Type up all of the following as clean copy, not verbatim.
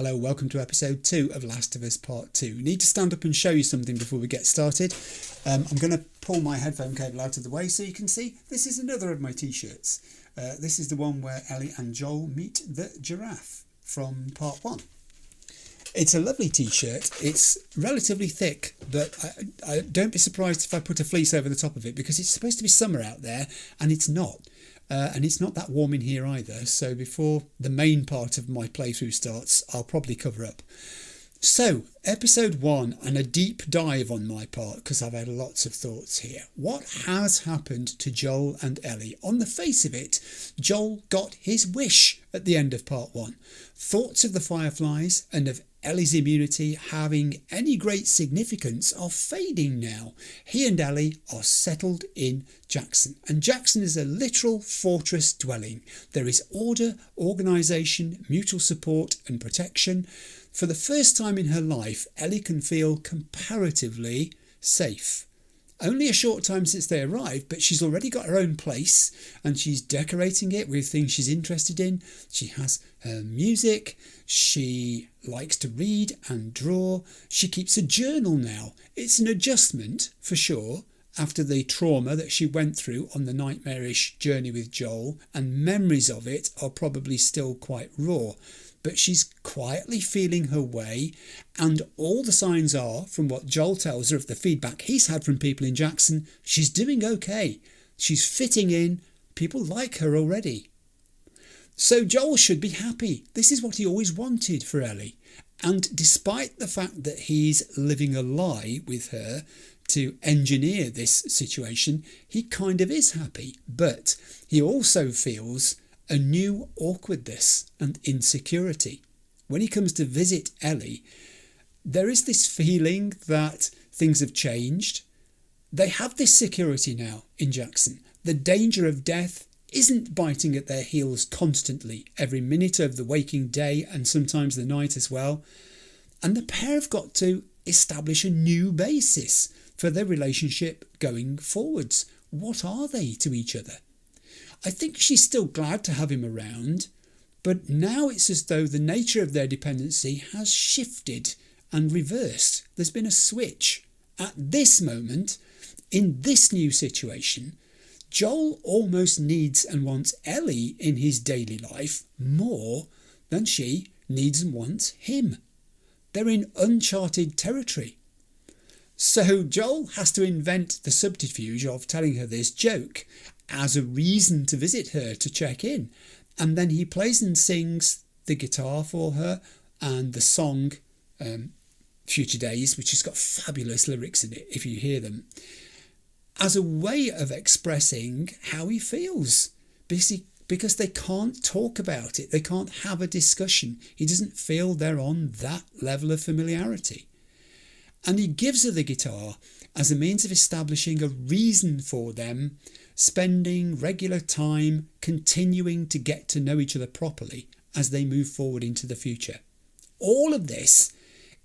Hello, welcome to episode 2 of Last of Us Part 2. Need to stand up and show you something before we get started. I'm going to pull my headphone cable out of the way so you can see. This is another of my t-shirts. This is the one where Ellie and Joel meet the giraffe from Part 1. It's a lovely t-shirt. It's relatively thick, but I don't be surprised if I put a fleece over the top of it because it's supposed to be summer out there and it's not. And it's not that warm in here either, so before the main part of my playthrough starts, I'll probably cover up. So, episode 1, and a deep dive on my part, because I've had lots of thoughts here. What has happened to Joel and Ellie? On the face of it, Joel got his wish at the end of part 1. Thoughts of the Fireflies and of Ellie's immunity having any great significance are fading now. He and Ellie are settled in Jackson, and Jackson is a literal fortress dwelling. There is order, organisation, mutual support and protection. For the first time in her life, Ellie can feel comparatively safe. Only a short time since they arrived, but she's already got her own place and she's decorating it with things she's interested in. She has her music, she likes to read and draw, she keeps a journal now. It's an adjustment for sure after the trauma that she went through on the nightmarish journey with Joel, and memories of it are probably still quite raw. But she's quietly feeling her way, and all the signs are, from what Joel tells her of the feedback he's had from people in Jackson, she's doing okay. She's fitting in. People like her already. So Joel should be happy. This is what he always wanted for Ellie. And despite the fact that he's living a lie with her to engineer this situation, he kind of is happy. But he also feels a new awkwardness and insecurity. When he comes to visit Ellie, there is this feeling that things have changed. They have this security now in Jackson. The danger of death isn't biting at their heels constantly, every minute of the waking day and sometimes the night as well. And the pair have got to establish a new basis for their relationship going forwards. What are they to each other? I think she's still glad to have him around, but now it's as though the nature of their dependency has shifted and reversed. There's been a switch. At this moment, in this new situation, Joel almost needs and wants Ellie in his daily life more than she needs and wants him. They're in uncharted territory. So Joel has to invent the subterfuge of telling her this joke as a reason to visit her to check in, and then he plays and sings the guitar for her and the song Future Days, which has got fabulous lyrics in it if you hear them, as a way of expressing how he feels, because they can't talk about it, they can't have a discussion. He doesn't feel they're on that level of familiarity. And he gives her the guitar as a means of establishing a reason for them spending regular time continuing to get to know each other properly as they move forward into the future. All of this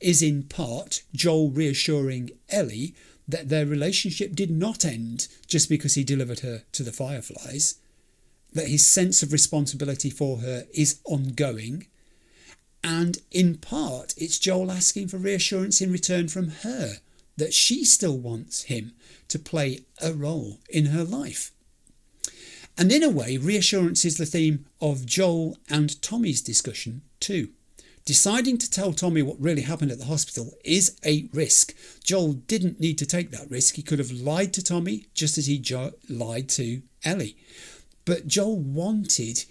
is in part Joel reassuring Ellie that their relationship did not end just because he delivered her to the Fireflies, that his sense of responsibility for her is ongoing, and in part it's Joel asking for reassurance in return from her that she still wants him to play a role in her life. And in a way, reassurance is the theme of Joel and Tommy's discussion too. Deciding to tell Tommy what really happened at the hospital is a risk. Joel didn't need to take that risk. He could have lied to Tommy just as he lied to Ellie. But Joel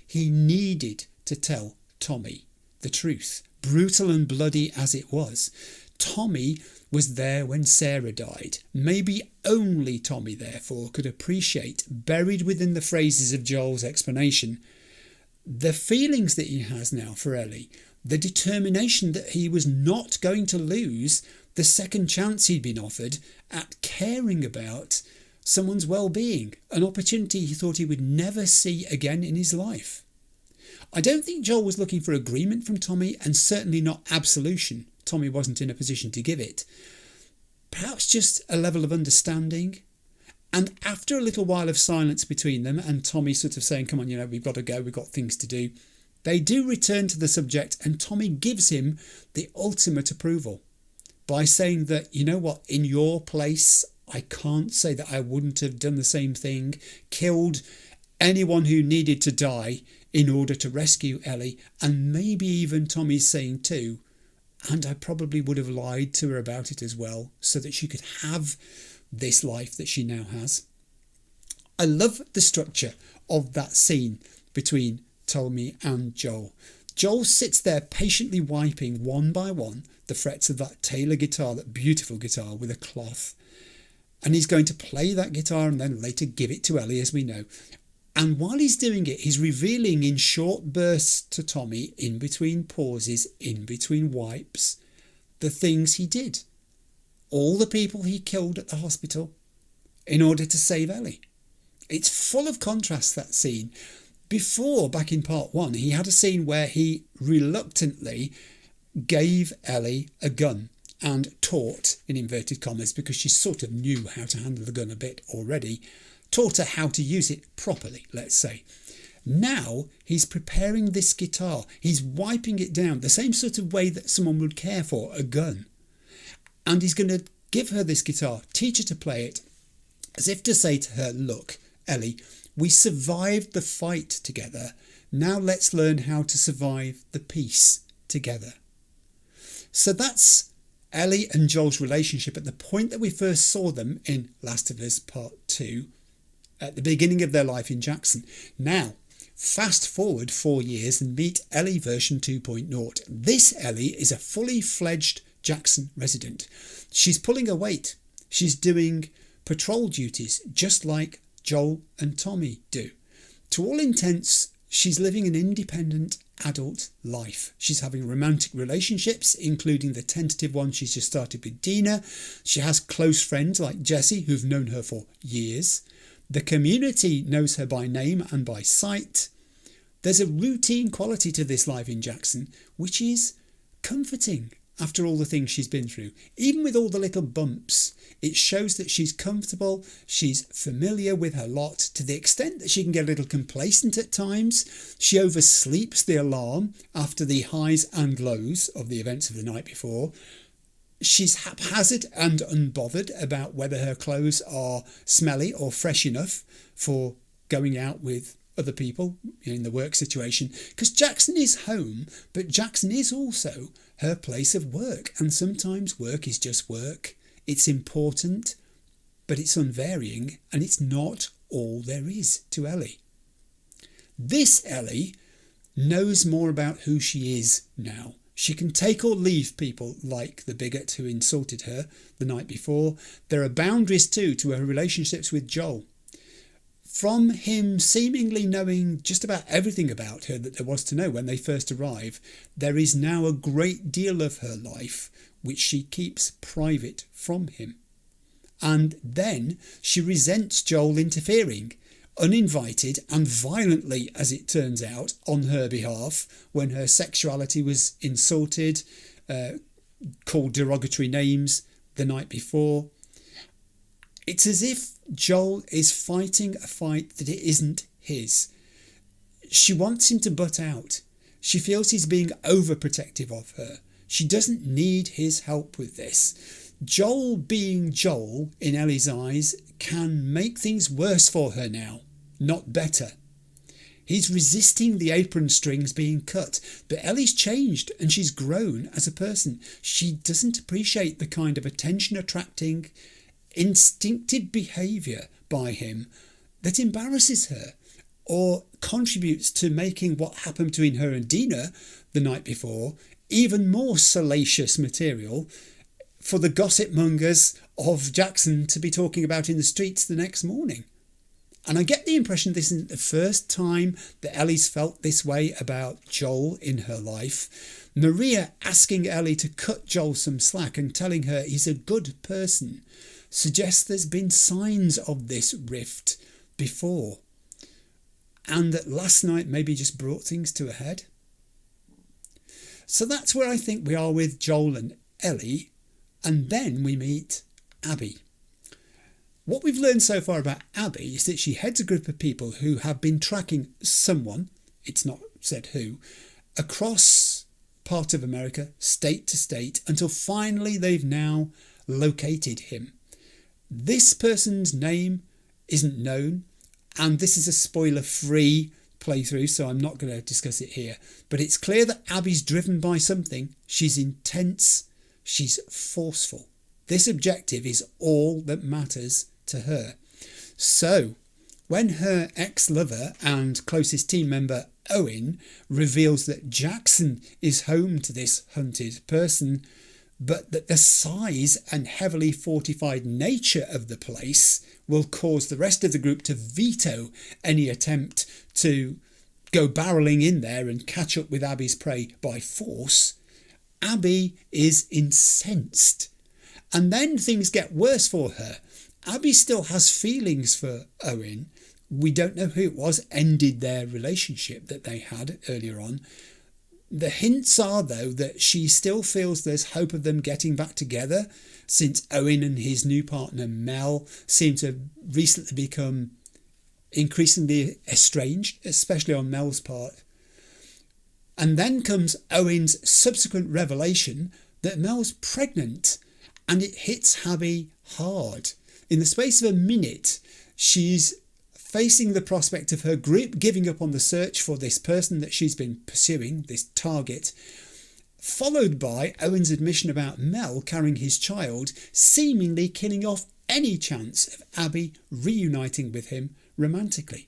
he needed to tell Tommy the truth, brutal and bloody as it was. Tommy was there when Sarah died. Maybe only Tommy, therefore, could appreciate, buried within the phrases of Joel's explanation, the feelings that he has now for Ellie, the determination that he was not going to lose the second chance he'd been offered at caring about someone's well-being, an opportunity he thought he would never see again in his life. I don't think Joel was looking for agreement from Tommy, and certainly not absolution. Tommy wasn't in a position to give it. Perhaps just a level of understanding. And after a little while of silence between them and Tommy sort of saying, come on, we've got to go, we've got things to do, They do return to the subject, and Tommy gives him the ultimate approval by saying that, you know what, in your place, I can't say that I wouldn't have done the same thing, killed anyone who needed to die in order to rescue Ellie, and maybe even Tommy's saying too, and I probably would have lied to her about it as well, so that she could have this life that she now has. I love the structure of that scene between Tommy and Joel. Joel sits there patiently wiping one by one the frets of that Taylor guitar, that beautiful guitar with a cloth. And he's going to play that guitar and then later give it to Ellie, as we know. And while he's doing it, he's revealing in short bursts to Tommy, in between pauses, in between wipes, the things he did. All the people he killed at the hospital in order to save Ellie. It's full of contrast, that scene. Before, back in part 1, he had a scene where he reluctantly gave Ellie a gun and taught, in inverted commas, because she sort of knew how to handle the gun a bit already, taught her how to use it properly, let's say. Now he's preparing this guitar. He's wiping it down the same sort of way that someone would care for a gun. And he's going to give her this guitar, teach her to play it, as if to say to her, look, Ellie, we survived the fight together. Now let's learn how to survive the peace together. So that's Ellie and Joel's relationship at the point that we first saw them in Last of Us Part 2, at the beginning of their life in Jackson. Now, fast forward 4 years and meet Ellie version 2.0. This Ellie is a fully fledged Jackson resident. She's pulling her weight. She's doing patrol duties just like Joel and Tommy do. To all intents, she's living an independent adult life. She's having romantic relationships, including the tentative one she's just started with Dina. She has close friends like Jesse, who've known her for years. The community knows her by name and by sight. There's a routine quality to this life in Jackson, which is comforting after all the things she's been through. Even with all the little bumps, it shows that she's comfortable, she's familiar with her lot, to the extent that she can get a little complacent at times. She oversleeps the alarm after the highs and lows of the events of the night before. She's haphazard and unbothered about whether her clothes are smelly or fresh enough for going out with other people in the work situation, because Jackson is home, but Jackson is also her place of work, and sometimes work is just work. It's important, but it's unvarying, and it's not all there is to Ellie. This Ellie knows more about who she is now. She can take or leave people like the bigot who insulted her the night before. There are boundaries too to her relationships with Joel. From him seemingly knowing just about everything about her that there was to know when they first arrive, there is now a great deal of her life which she keeps private from him. And then she resents Joel interfering, uninvited and violently, as it turns out, on her behalf when her sexuality was insulted, called derogatory names the night before. It's as if Joel is fighting a fight that it isn't his. She wants him to butt out. She feels he's being overprotective of her. She doesn't need his help with this. Joel being Joel, in Ellie's eyes, can make things worse for her now, not better. He's resisting the apron strings being cut, but Ellie's changed and she's grown as a person. She doesn't appreciate the kind of attention-attracting, instinctive behaviour by him that embarrasses her or contributes to making what happened between her and Dina the night before even more salacious material for the gossip mongers of Jackson to be talking about in the streets the next morning. And I get the impression this isn't the first time that Ellie's felt this way about Joel in her life. Maria asking Ellie to cut Joel some slack and telling her he's a good person suggests there's been signs of this rift before, and that last night maybe just brought things to a head. So that's where I think we are with Joel and Ellie, and then we meet Abby. What we've learned so far about Abby is that she heads a group of people who have been tracking someone. It's not said who, across part of America, state to state, until finally they've now located him. This person's name isn't known, and this is a spoiler-free playthrough, so I'm not going to discuss it here. But it's clear that Abby's driven by something. She's intense. She's forceful. This objective is all that matters to her. So, when her ex-lover and closest team member Owen reveals that Jackson is home to this hunted person, but that the size and heavily fortified nature of the place will cause the rest of the group to veto any attempt to go barreling in there and catch up with Abby's prey by force, Abby is incensed. And then things get worse for her. Abby still has feelings for Owen. We don't know who it was ended their relationship that they had earlier on. The hints are, though, that she still feels there's hope of them getting back together, since Owen and his new partner Mel seem to have recently become increasingly estranged, especially on Mel's part. And then comes Owen's subsequent revelation that Mel's pregnant, and it hits Abby hard. In the space of a minute, she's facing the prospect of her group giving up on the search for this person that she's been pursuing, this target, followed by Owen's admission about Mel carrying his child, seemingly killing off any chance of Abby reuniting with him romantically.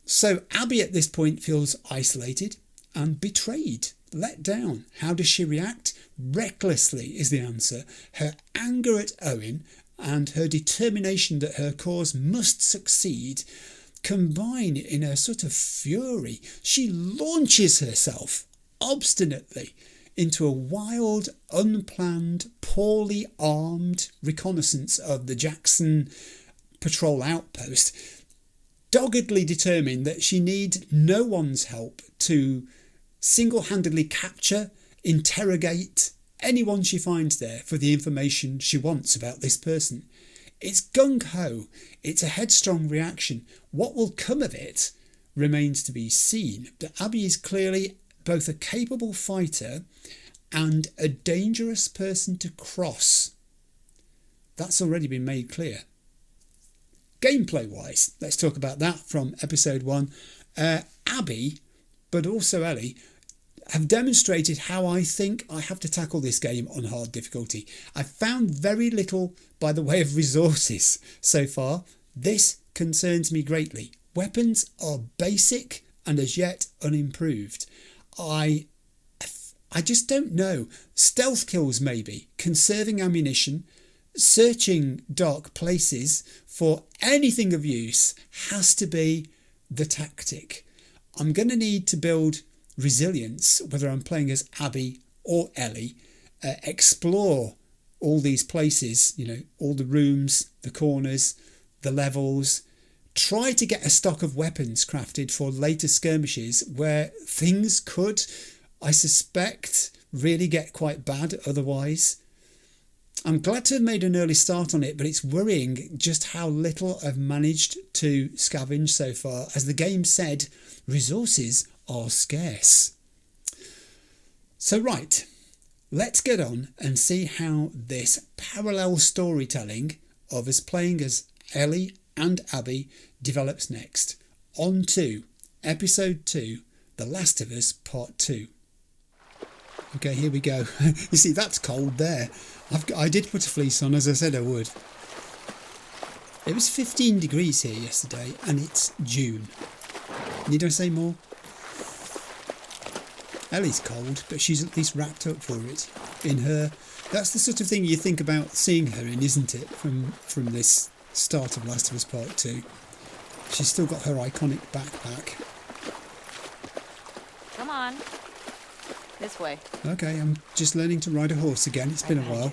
So Abby at this point feels isolated and betrayed, let down. How does she react? Recklessly is the answer. Her anger at Owen and her determination that her cause must succeed combine in a sort of fury. She launches herself obstinately into a wild, unplanned, poorly armed reconnaissance of the Jackson patrol outpost, doggedly determined that she need no one's help to single-handedly capture, interrogate anyone she finds there for the information she wants about this person. It's gung-ho. It's a headstrong reaction. What will come of it remains to be seen. But Abby is clearly both a capable fighter and a dangerous person to cross. That's already been made clear. Gameplay-wise, let's talk about that from episode 1. Abby, but also Ellie, have demonstrated how I think I have to tackle this game on hard difficulty. I've found very little by the way of resources so far. This concerns me greatly. Weapons are basic and as yet unimproved. I just don't know. Stealth kills maybe, conserving ammunition, searching dark places for anything of use has to be the tactic. I'm going to need to build resilience, whether I'm playing as Abby or Ellie, explore all these places, all the rooms, the corners, the levels, try to get a stock of weapons crafted for later skirmishes where things could, I suspect, really get quite bad otherwise. I'm glad to have made an early start on it, but it's worrying just how little I've managed to scavenge so far. As the game said, resources are scarce. So right, let's get on and see how this parallel storytelling of us playing as Ellie and Abby develops next. On to episode 2, The Last of Us Part 2. Okay, here we go. You see, that's cold there. I did put a fleece on, as I said I would. It was 15 degrees here yesterday, and it's June. Need I say more? Ellie's cold, but she's at least wrapped up for it. In her, that's the sort of thing you think about seeing her in, isn't it? From this start of Last of Us Part 2. She's still got her iconic backpack. Come on. This way. Okay, I'm just learning to ride a horse again. It's been a while.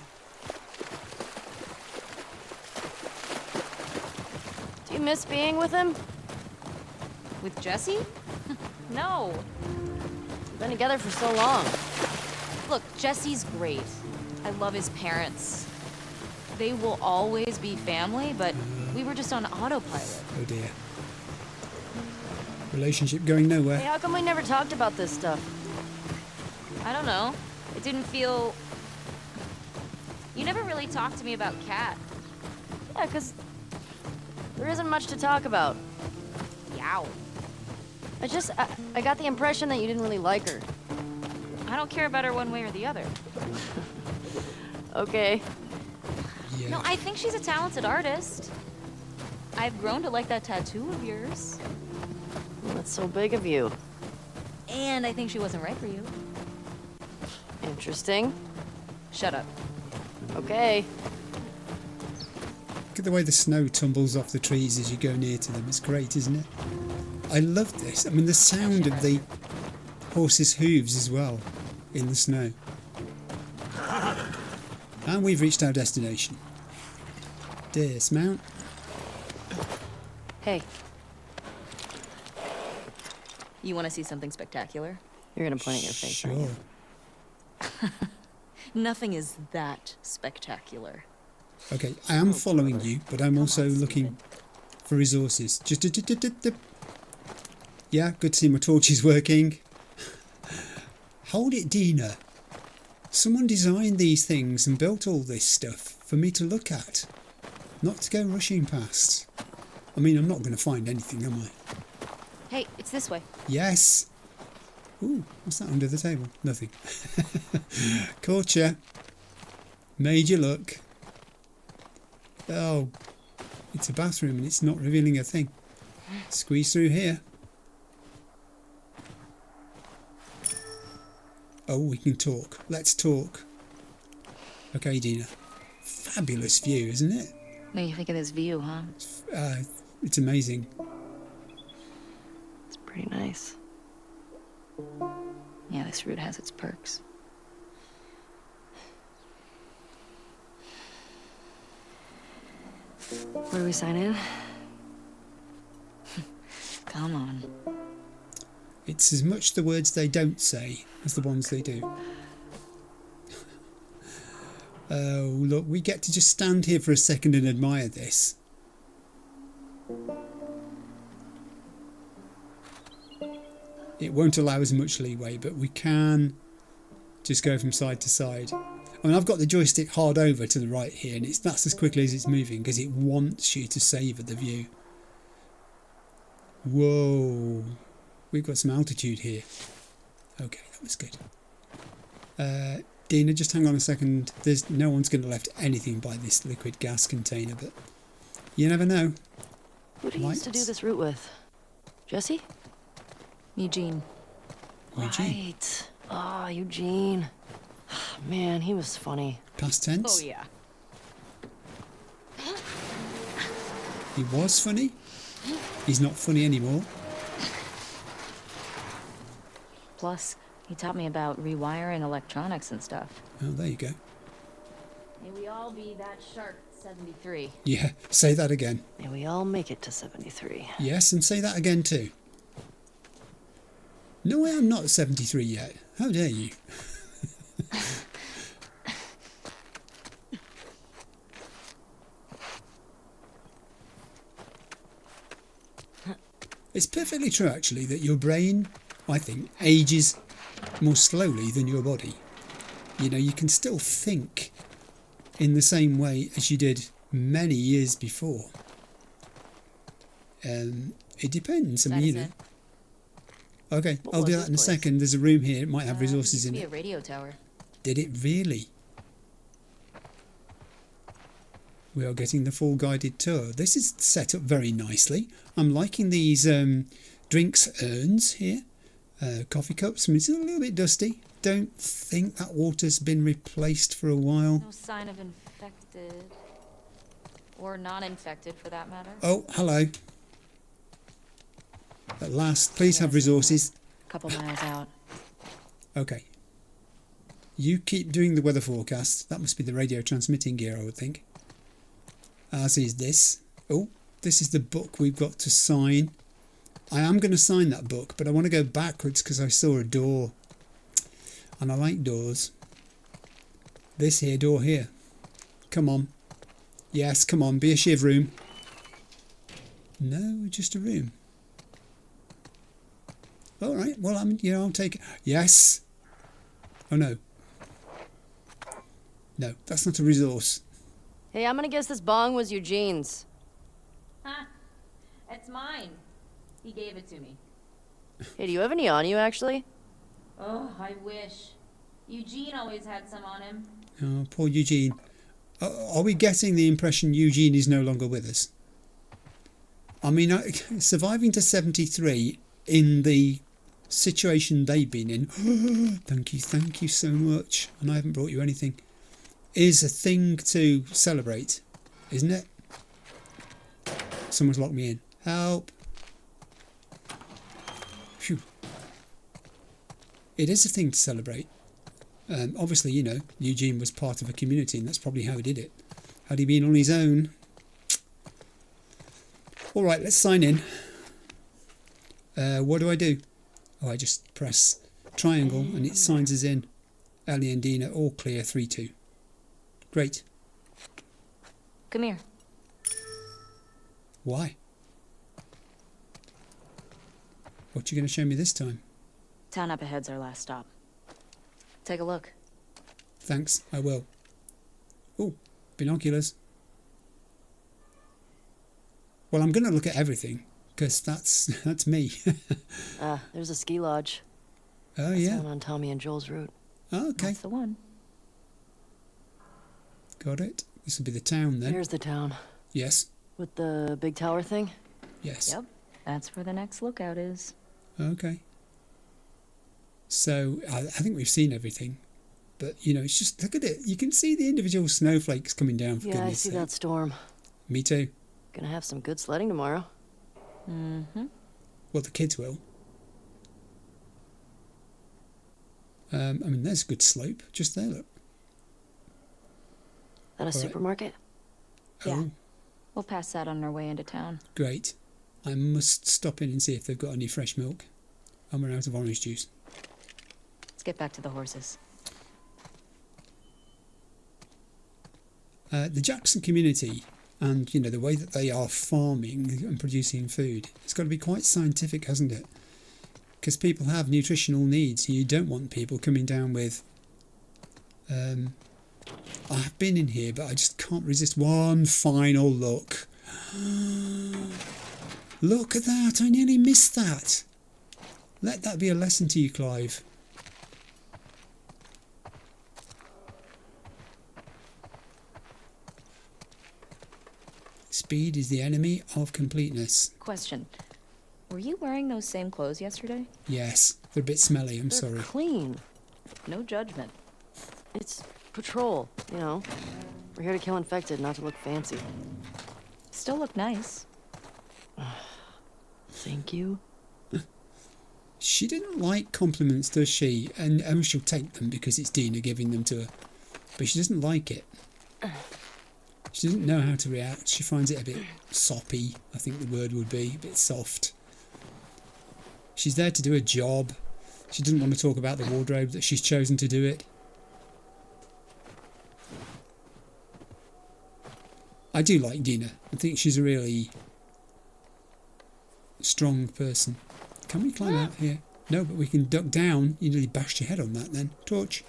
Do you miss being with him? With Jesse? No. We've been together for so long. Look, Jesse's great. I love his parents. They will always be family, but we were just on autopilot. Oh dear. Relationship going Hey, nowhere. how come we never talked about this stuff? I don't know. It didn't feel... You never really talked to me about Kat. Yeah, 'cause there isn't much to talk about. Yow. I got the impression that you didn't really like her. I don't care about her one way or the other. Okay. Yeah. No, I think she's a talented artist. I've grown to like that tattoo of yours. That's so big of you. And I think she wasn't right for you. Interesting. Shut up. Okay. Look at the way the snow tumbles off the trees as you go near to them. It's great, isn't it? I love this. I mean, the sound of the horse's hooves as well in the snow. And we've reached our destination. Dismount. Hey. You want to see something spectacular? You're gonna point at your face, aren't you? Sure. Nothing is that spectacular. Okay, I am following you, but I'm also looking for resources. Just yeah, good to see my torch is working. Hold it, Dina. Someone designed these things and built all this stuff for me to look at, not to go rushing past. I mean, I'm not going to find anything, am I? Hey, it's this way. Yes. Ooh, what's that under the table? Nothing. Caught ya. Made you look. Oh, it's a bathroom and it's not revealing a thing. Squeeze through here. Oh, we can talk. Let's talk. Okay, Dina. Fabulous view, isn't it? What do you think of this view, huh? It's amazing. It's pretty nice. Yeah, this route has its perks. Where do we sign in? Come on. It's as much the words they don't say as the ones they do. Oh, look, we get to just stand here for a second and admire this. It won't allow us much leeway, but we can just go from side to side. I mean, I've got the joystick hard over to the right here, and that's as quickly as it's moving because it wants you to savour the view. Whoa, we've got some altitude here. Okay, that was good. Dina, just hang on a second. There's no one's going to left anything by this liquid gas container, but you never know. Who do you used to do this route with? Jesse? Eugene. Eugene. Right. Ah, Eugene. Man, he was funny. Past tense. Oh, yeah. He was funny. He's not funny anymore. Plus, he taught me about rewiring electronics and stuff. Oh, there you go. May we all be that sharp 73. Yeah, say that again. May we all make it to 73. Yes, and say that again too. No, I am not 73 yet. How dare you? It's perfectly true, actually, that your brain, I think, ages more slowly than your body. You know, you can still think in the same way as you did many years before. It depends. I mean, you know. Okay, What I'll was do this that in a place? second. There's a room here. It might have resources in Be a it. radio tower. Did it really? We are getting the full guided tour. This is set up very nicely. I'm liking these drinks urns here. Coffee cups. I mean, it's a little bit dusty. Don't think that water's been replaced for a while. No sign of infected. Or non-infected, for that matter. Oh, hello. At last, please have resources. A couple miles out. Okay. You keep doing the weather forecast. That must be the radio transmitting gear, I would think. As is this. Oh, this is the book we've got to sign. I am going to sign that book, but I want to go backwards because I saw a door. And I like doors. This here, door here. Come on. Yes, come on, be a shiv room. No, just a room. All right. Well, I'll take it. Yes. Oh, no. No, that's not a resource. Hey, I'm gonna guess this bong was Eugene's. Huh. It's mine. He gave it to me. Hey, do you have any on you, actually? Oh, I wish. Eugene always had some on him. Oh, poor Eugene. Are we getting the impression Eugene is no longer with us? I mean, surviving to 73 in the situation they've been in, thank you so much, and I haven't brought you anything, is a thing to celebrate, isn't it? Someone's locked me in. Help. Phew. It is a thing to celebrate. Obviously, Eugene was part of a community, and that's probably how he did it. Had he been on his own... All right, let's sign in. What do I do? Oh, I just press triangle and it signs us in. Ellie and Dina, all clear, 3-2. Great. Come here. Why? What are you going to show me this time? Town up ahead's our last stop. Take a look. Thanks, I will. Oh, binoculars. Well, I'm going to look at everything, because that's me. There's a ski lodge. Oh, That's yeah. the one on Tommy and Joel's route. Oh, okay. That's the one. Got it. This will be the town then. Here's the town. Yes. With the big tower thing. Yes. Yep. That's where the next lookout is. Okay. So, I think we've seen everything. But, it's just, look at it. You can see the individual snowflakes coming down, for Yeah, I goodness see sake. that storm. Me too. Gonna have some good sledding tomorrow. Mm-hmm. Well, the kids will. There's a good slope just there, look. At a right. supermarket? Yeah. Oh, We'll pass that on our way into town. great. I must stop in and see if they've got any fresh milk. And we're out of orange juice. Let's get back to the horses. The Jackson community and, the way that they are farming and producing food, it's got to be quite scientific, hasn't it? Because people have nutritional needs. You don't want people coming down with... I've been in here, but I just can't resist one final look. Look at that. I nearly missed that. Let that be a lesson to you, Clive. Speed is the enemy of completeness. Question. Were you wearing those same clothes yesterday? Yes, they're a bit smelly, I'm They're sorry. clean. No judgment. It's patrol, We're here to kill infected, not to look fancy. Still look nice. Thank you. She didn't like compliments, does she? And she'll take them because it's Dina giving them to her. But she doesn't like it. She doesn't know how to react. She finds it a bit soppy, I think the word would be. A bit soft. She's there to do a job. She doesn't want to talk about the wardrobe that she's chosen to do it. I do like Dina. I think she's a really strong person. Can we climb out here? No, but we can duck down. You nearly bashed your head on that then. Torch.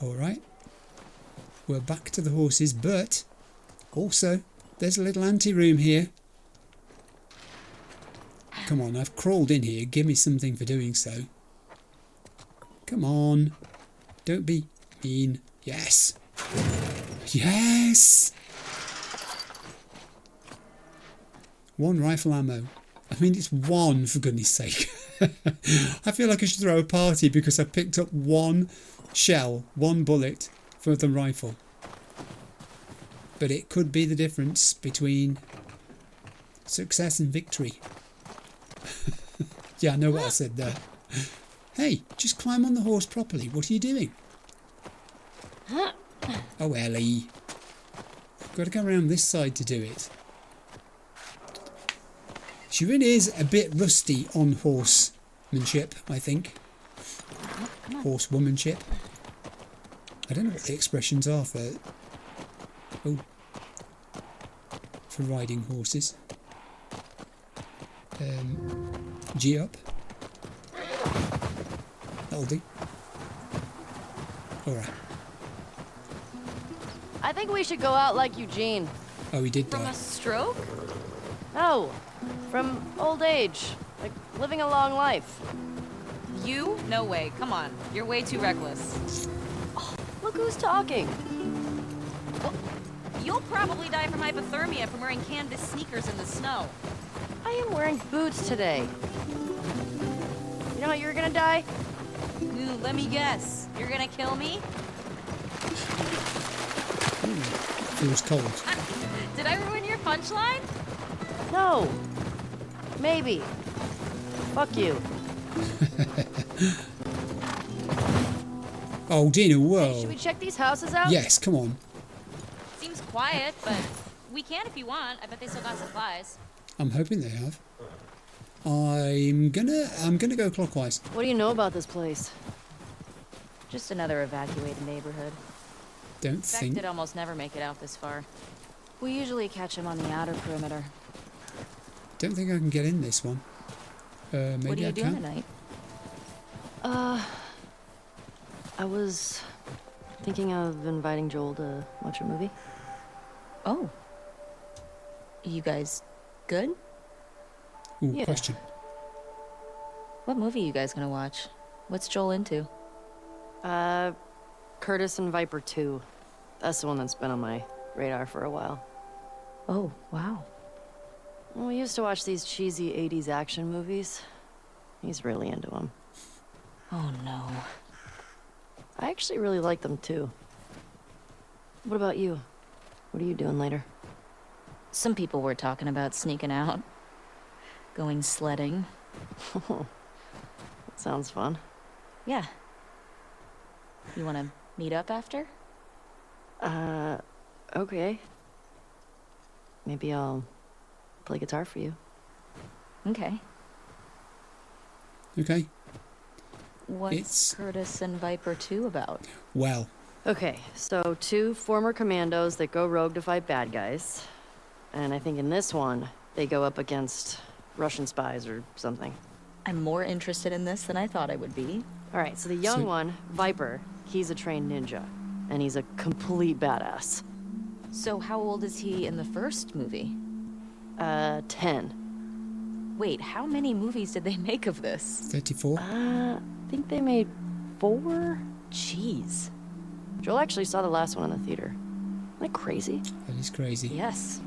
Alright. We're back to the horses, but also there's a little ante-room here. Come on, I've crawled in here. Give me something for doing so. Come on. Don't be mean. Yes. Yes! One rifle ammo. I mean, it's one, for goodness sake. I feel like I should throw a party because I picked up one shell, one bullet for the rifle. But it could be the difference between success and victory. Yeah, I know what I said there. Hey, just climb on the horse properly. What are you doing? Oh, Ellie. Got to go around this side to do it. She really is a bit rusty on horsemanship, I think. Horsewomanship. I don't know what the expressions are for riding horses. G up. That'll do. Alright. I think we should go out like Eugene. Oh, he did From die. a stroke? No, from old age. Like, living a long life. You? No way. Come on. You're way too reckless. Look who's talking. Well, you'll probably die from hypothermia from wearing canvas sneakers in the snow. I am wearing boots today. You know how you're gonna die? Ooh, let me guess. You're gonna kill me? Feels cold. Did I ruin your punchline? No. Maybe. Fuck you. Oh, Dina, whoa. Hey, should we check these houses out? Yes, come on. Seems quiet, but we can if you want. I bet they still got supplies. I'm hoping they have. I'm gonna go clockwise. What do you know about this place? Just another evacuated neighborhood. Don't In fact, think. they'd almost never make it out this far. We usually catch him on the outer perimeter. Don't think I can get in this one. Maybe What are you I doing can. tonight? I was thinking of inviting Joel to watch a movie. Oh. You guys good? Ooh, Yeah. question. What movie you guys gonna watch? What's Joel into? Curtis and Viper 2. That's the one that's been on my radar for a while. Oh, wow. Well, we used to watch these cheesy 80s action movies. He's really into them. Oh no. I actually really like them too. What about you? What are you doing later? Some people were talking about sneaking out. Going sledding. That sounds fun. Yeah. You wanna meet up after? Okay. Maybe I'll play guitar for you. Okay. Okay. What's It's- Curtis and Viper 2 about? Well, Okay, so 2 former commandos that go rogue to fight bad guys. And I think in this one, they go up against Russian spies or something. I'm more interested in this than I thought I would be. Alright, so the young So- one, Viper, he's a trained ninja. And he's a complete badass. So how old is he in the first movie? 10. Wait, how many movies did they make of this? 34. I think they made 4? Jeez. Joel actually saw the last one in the theater. Isn't that crazy? That is crazy. Yes.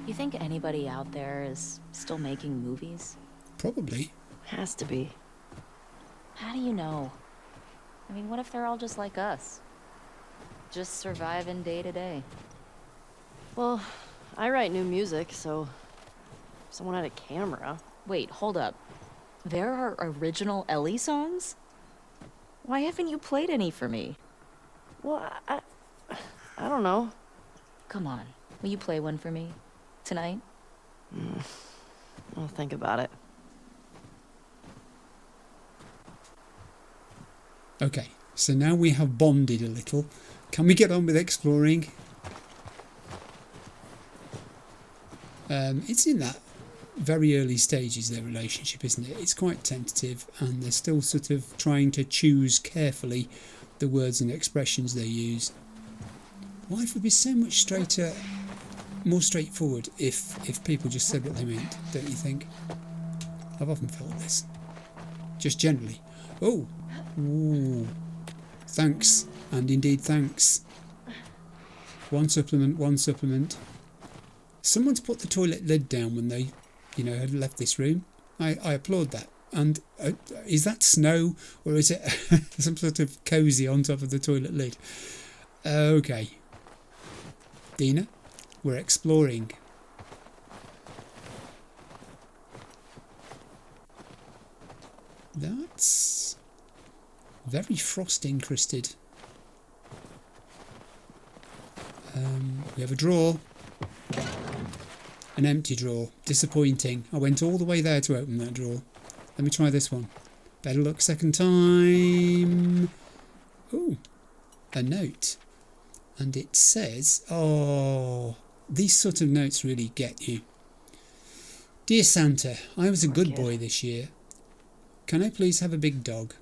You think anybody out there is still making movies? Probably. Has to be. How do you know? I mean, what if they're all just like us? Just surviving day to day. Well, I write new music, so if someone had a camera. Wait, hold up. There are original Ellie songs? Why haven't you played any for me? Well, I don't know. Come on, will you play one for me? Tonight? I'll think about it. Okay, so now we have bonded a little. Can we get on with exploring? It's in that very early stages, their relationship, isn't it? It's quite tentative, and they're still sort of trying to choose carefully the words and expressions they use. Life would be so much straighter, more straightforward if people just said what they meant, don't you think? I've often felt this. Just generally. Oh! Ooh. Thanks, and indeed thanks. One supplement. Someone's put the toilet lid down when they, had left this room. I applaud that. And is that snow, or is it some sort of cosy on top of the toilet lid? Okay. Dina, we're exploring. That's very frost encrusted. We have a drawer. An empty drawer. Disappointing. I went all the way there to open that drawer. Let me try this one. Better luck second time. Ooh, a note. And it says, oh, these sort of notes really get you. Dear Santa, I was a good boy this year. Can I please have a big dog?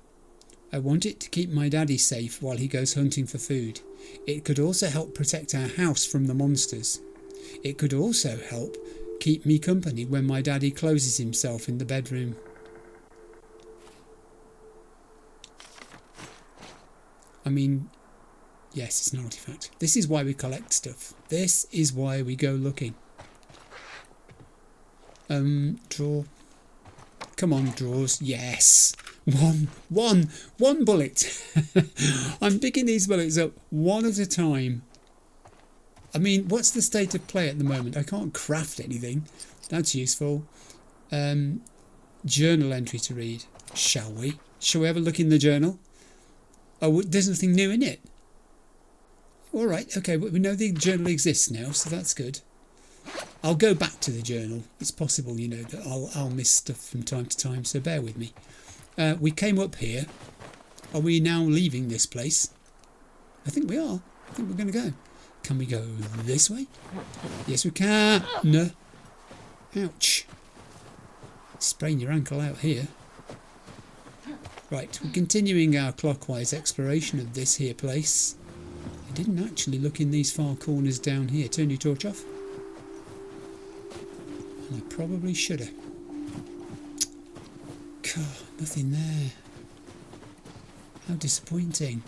I want it to keep my daddy safe while he goes hunting for food. It could also help protect our house from the monsters. It could also help keep me company when my daddy closes himself in the bedroom. I mean, yes, it's an artifact. This is why we collect stuff. This is why we go looking. Draw. Come on, drawers. Yes. One bullet. I'm picking these bullets up one at a time. I mean, what's the state of play at the moment? I can't craft anything. That's useful. Journal entry to read. Shall we? Shall we have a look in the journal? Oh, there's nothing new in it. All right, okay, but we know the journal exists now, so that's good. I'll go back to the journal. It's possible, you know, that I'll miss stuff from time to time, so bear with me. We came up here. Are we now leaving this place? I think we are. I think we're going to go. Can we go this way? Yes, we can. No. Ouch. Sprain your ankle out here. Right, we're continuing our clockwise exploration of this here place. I didn't actually look in these far corners down here. Turn your torch off. And I probably should have. God, nothing there. How disappointing.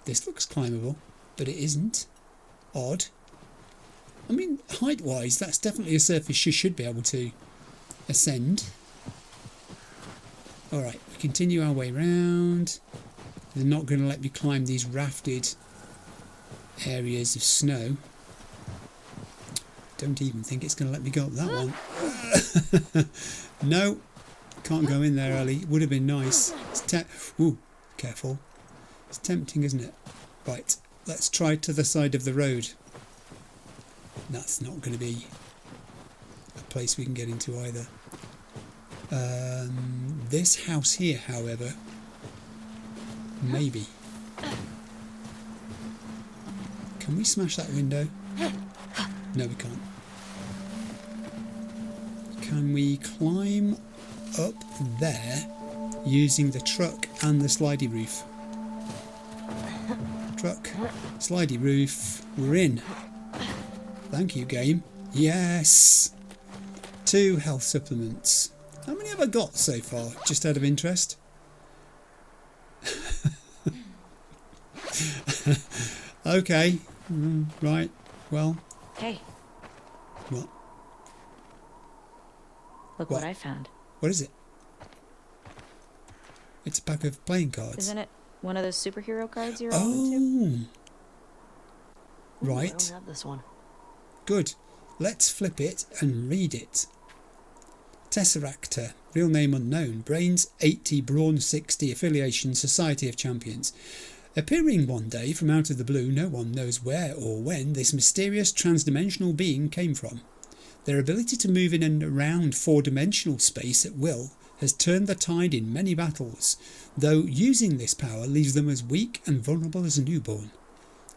This looks climbable, but it isn't. Odd. I mean, height-wise, that's definitely a surface you should be able to ascend. Alright, we continue our way round. They're not going to let me climb these rafted areas of snow. Don't even think it's going to let me go up that one. No, can't go in there, Ellie. Would have been nice. Ooh, careful. It's tempting, isn't it? Right, let's try to the side of the road. That's not going to be a place we can get into either. This house here, however, maybe. Can we smash that window? No, we can't. Can we climb up there using the truck and the slidey roof? Truck, slidey roof, we're in. Thank you, game. Yes! 2 health supplements. How many have I got so far, just out of interest? Okay, right, well. Hey. What? Look what I found. What is it? It's a pack of playing cards. Isn't it one of those superhero cards you're all into? Right. Ooh, I don't have this one. Good. Let's flip it and read it. Tesseractor, real name unknown, brains 80, brawn 60, affiliation Society of Champions. Appearing one day from out of the blue, no one knows where or when this mysterious transdimensional being came from. Their ability to move in and around 4-dimensional space at will has turned the tide in many battles, though using this power leaves them as weak and vulnerable as a newborn.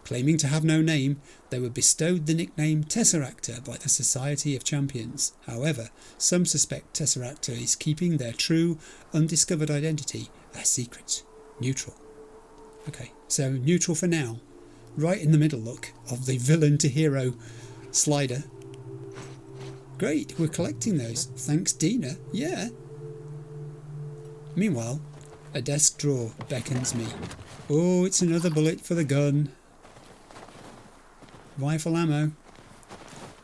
Claiming to have no name, they were bestowed the nickname Tesseractor by the Society of Champions. However, some suspect Tesseractor is keeping their true, undiscovered identity a secret. Neutral. Okay, so neutral for now. Right in the middle, look, of the villain to hero slider. Great, we're collecting those. Thanks, Dina. Yeah. Meanwhile, a desk drawer beckons me. Oh, it's another bullet for the gun. Rifle ammo.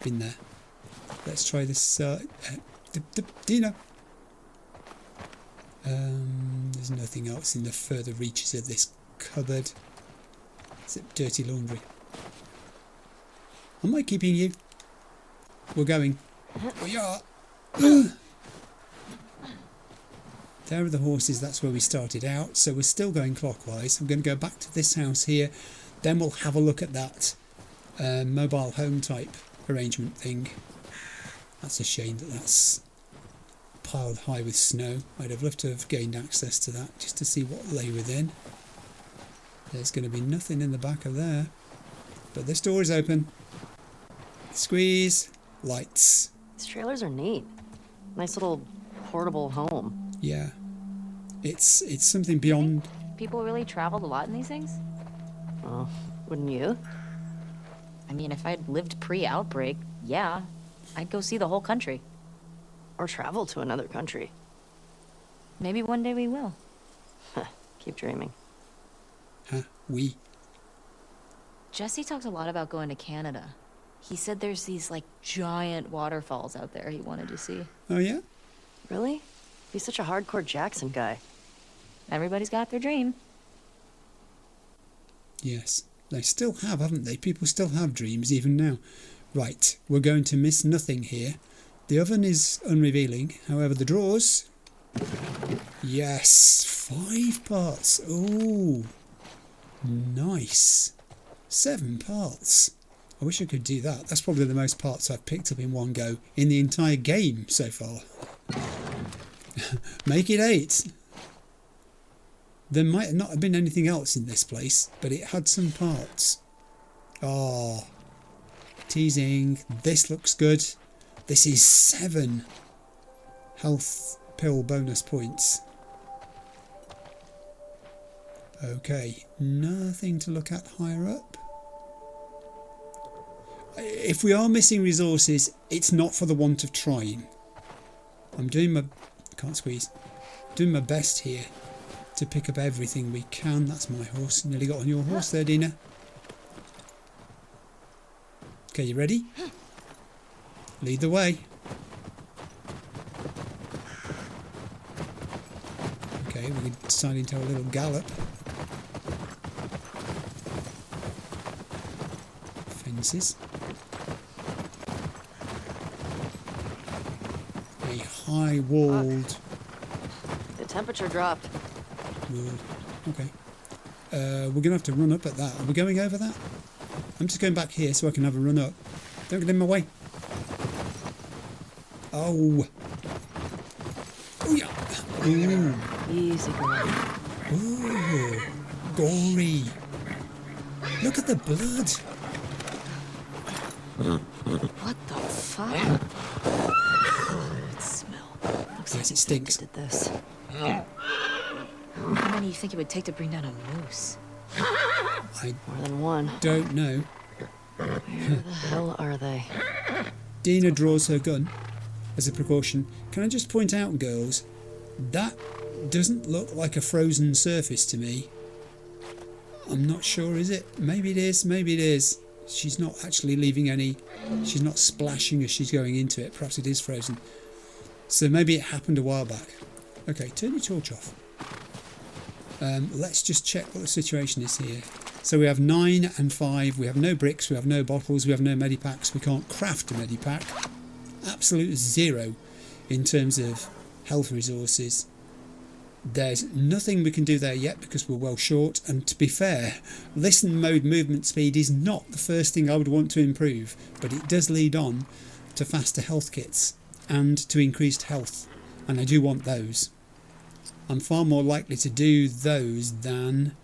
Been there. Let's try this. Dina. There's nothing else in the further reaches of this cupboard. Except dirty laundry. Am I keeping you? We're going. We are. There are the horses. That's where we started out. So we're still going clockwise. I'm going to go back to this house here. Then we'll have a look at that mobile home type arrangement thing. That's a shame that that's piled high with snow. I'd have loved to have gained access to that just to see what lay within. There's going to be nothing in the back of there. But this door is open. Squeeze. Lights. These trailers are neat. Nice little portable home. Yeah. It's something beyond... People really traveled a lot in these things? Oh, wouldn't you? I mean, if I'd lived pre-outbreak, yeah. I'd go see the whole country. Or travel to another country. Maybe one day we will. Keep dreaming. Huh? We? Jesse talked a lot about going to Canada. He said there's these, like, giant waterfalls out there he wanted to see. Oh, yeah? Really? He's such a hardcore Jackson guy. Everybody's got their dream. Yes. They still have, haven't they? People still have dreams, even now. Right, we're going to miss nothing here. The oven is unrevealing. However, the drawers... Yes, 5 parts. Oh, nice. 7 parts. I wish I could do that. That's probably the most parts I've picked up in one go in the entire game so far. Make it 8. There might not have been anything else in this place, but it had some parts. Oh, teasing. This looks good. This is 7 health pill bonus points. Okay, nothing to look at higher up. If we are missing resources, it's not for the want of trying. I'm doing my... can't squeeze. Doing my best here to pick up everything we can. That's my horse. Nearly got on your horse there, Dina. Okay, you ready? Lead the way. Okay, we're deciding to have a little gallop. Fences. A high walled... The temperature dropped. Wall. Okay. We're going to have to run up at that. Are we going over that? I'm just going back here so I can have a run up. Don't get in my way. Oh. Oh yeah. Ooh. Easy going. Ooh. Gory. Look at the blood. What the fuck? It smell. Looks Yes, like it stinks. Did this. How many do you think it would take to bring down a moose? I More than one. don't know. Where the hell are they? Dina draws her gun as a precaution. Can I just point out, girls, that doesn't look like a frozen surface to me. I'm not sure, is it? Maybe it is, maybe it is. She's not actually leaving any... She's not splashing as she's going into it. Perhaps it is frozen. So maybe it happened a while back. Okay, turn your torch off. Let's just check what the situation is here. So we have 9 and 5. We have no bricks. We have no bottles. We have no medipacks. We can't craft a medipack. Absolute 0 in terms of health resources. There's nothing we can do there yet because we're well short. And to be fair, listen mode movement speed is not the first thing I would want to improve, but it does lead on to faster health kits and to increased health, and I do want those. I'm far more likely to do those than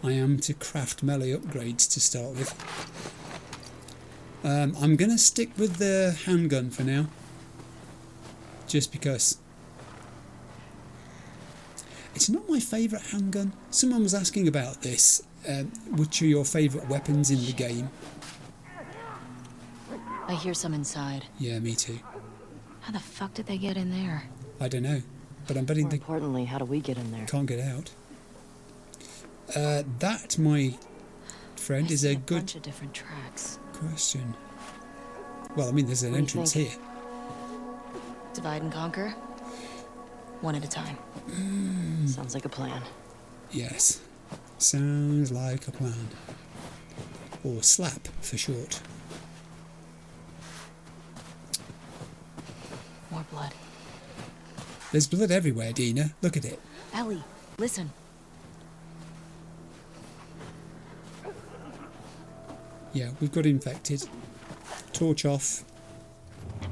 I am to craft melee upgrades to start with. I'm going to stick with the handgun for now, just because. It's not my favourite handgun. Someone was asking about this. Which are your favourite weapons in the game? I hear some inside. Yeah, me too. How the fuck did they get in there? I don't know, but I'm betting More they importantly, how do we get in there? can't get out. That, my friend, is a good bunch of different tracks. question. Well, I mean, there's an What do you entrance think? here. Divide and conquer. One at a time. Sounds like a plan. Yes. Sounds like a plan. Or SLAP for short. More blood. There's blood everywhere, Dina. Look at it. Ellie, listen. Yeah, we've got infected. Torch off.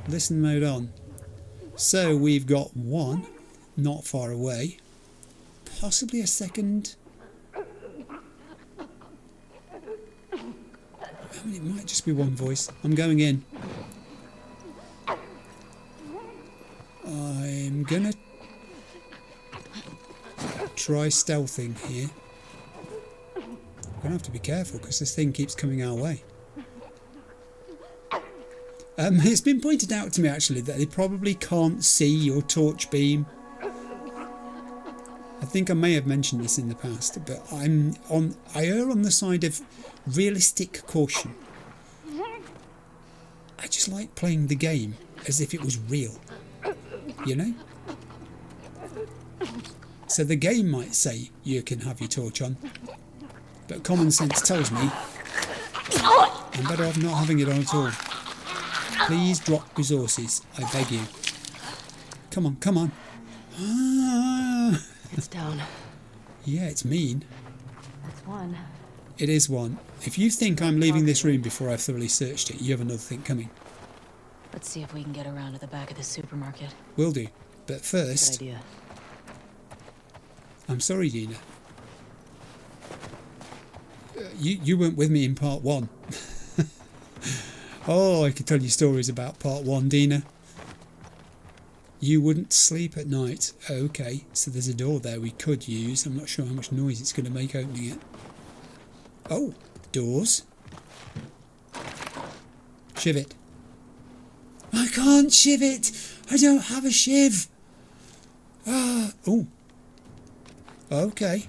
Listen mode on. So we've got one not far away. Possibly a second. I mean, it might just be one voice. I'm going in. I'm gonna try stealthing here. I'm gonna have to be careful because this thing keeps coming our way. It's been pointed out to me actually that they probably can't see your torch beam. I think I may have mentioned this in the past, but I err on the side of realistic caution. I just like playing the game as if it was real, you know? So the game might say you can have your torch on, but common sense tells me I'm better off not having it on at all. Please drop resources, I beg you. Come on, come on. Ah. It's down. Yeah, it's mean. That's one. It is one. If you think I'm leaving this room before I've thoroughly searched it, you have another thing coming. Let's see if we can get around to the back of the supermarket. Will do. But first... Good idea. I'm sorry, Dina. You weren't with me in part 1. Oh, I could tell you stories about part 1, Dina. You wouldn't sleep at night. Okay, so there's a door there we could use. I'm not sure how much noise it's going to make opening it. Oh, doors. Shiv it. I can't shiv it. I don't have a shiv. Ah, oh. Okay.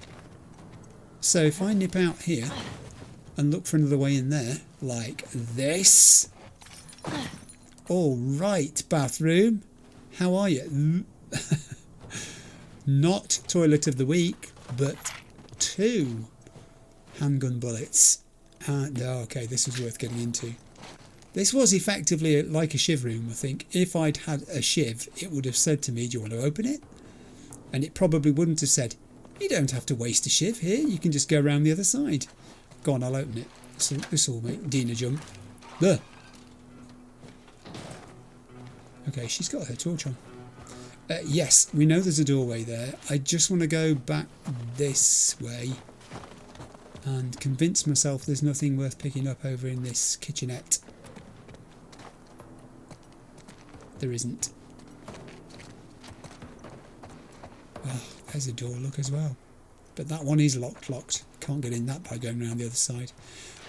So if I nip out here and look for another way in there, like this. All right, bathroom. How are you? Not toilet of the week, but 2 handgun bullets. And okay, this was worth getting into. This was effectively like a shiv room, I think. If I'd had a shiv, it would have said to me, do you want to open it? And it probably wouldn't have said, you don't have to waste a shiv here, you can just go around the other side. Go on, I'll open it. So this will make Dina jump. There. Okay, she's got her torch on. Yes, we know there's a doorway there. I just want to go back this way and convince myself there's nothing worth picking up over in this kitchenette. There isn't. Oh, there's a door look as well. But that one is locked. Can't get in that by going around the other side.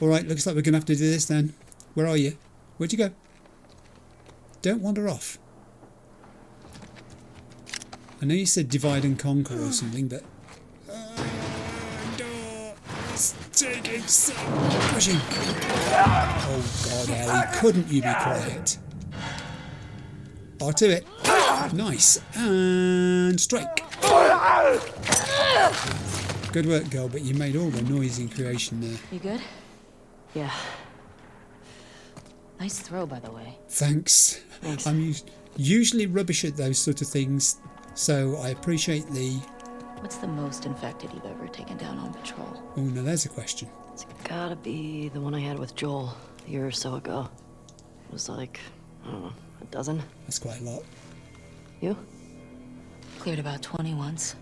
Alright, looks like we're going to have to do this then. Where are you? Where'd you go? Don't wander off. I know you said divide and conquer or something, but... door! It's taking some pushing! Oh God, Ellie, couldn't you be quiet? R2 it. Nice. And strike. Good work, girl, but you made all the noise in creation there. You good? Yeah. Nice throw, by the way. Thanks. Thanks. I'm usually rubbish at those sort of things, so I appreciate the... What's the most infected you've ever taken down on patrol? Oh, now there's a question. It's gotta be the one I had with Joel a year or so ago. It was like, I don't know, a dozen. That's quite a lot. You? Cleared about 20 once.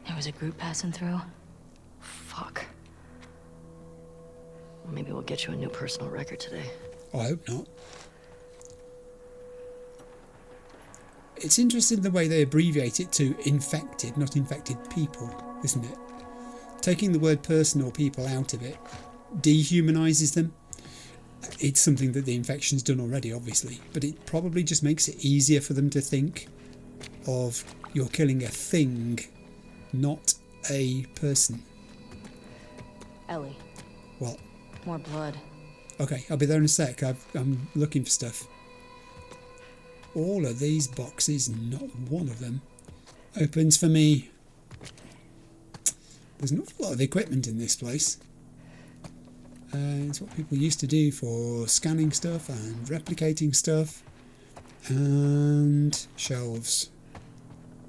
There was a group passing through. Fuck. Well, maybe we'll get you a new personal record today. I hope not. It's interesting the way they abbreviate it to infected, not infected people, isn't it? Taking the word person or people out of it dehumanises them. It's something that the infection's done already, obviously, but it probably just makes it easier for them to think of you're killing a thing, not a person. Ellie, What? more blood. Okay, I'll be there in a sec. I'm looking for stuff. All of these boxes, not one of them, opens for me. There's an awful lot of equipment in this place. It's what people used to do for scanning stuff and replicating stuff. And shelves.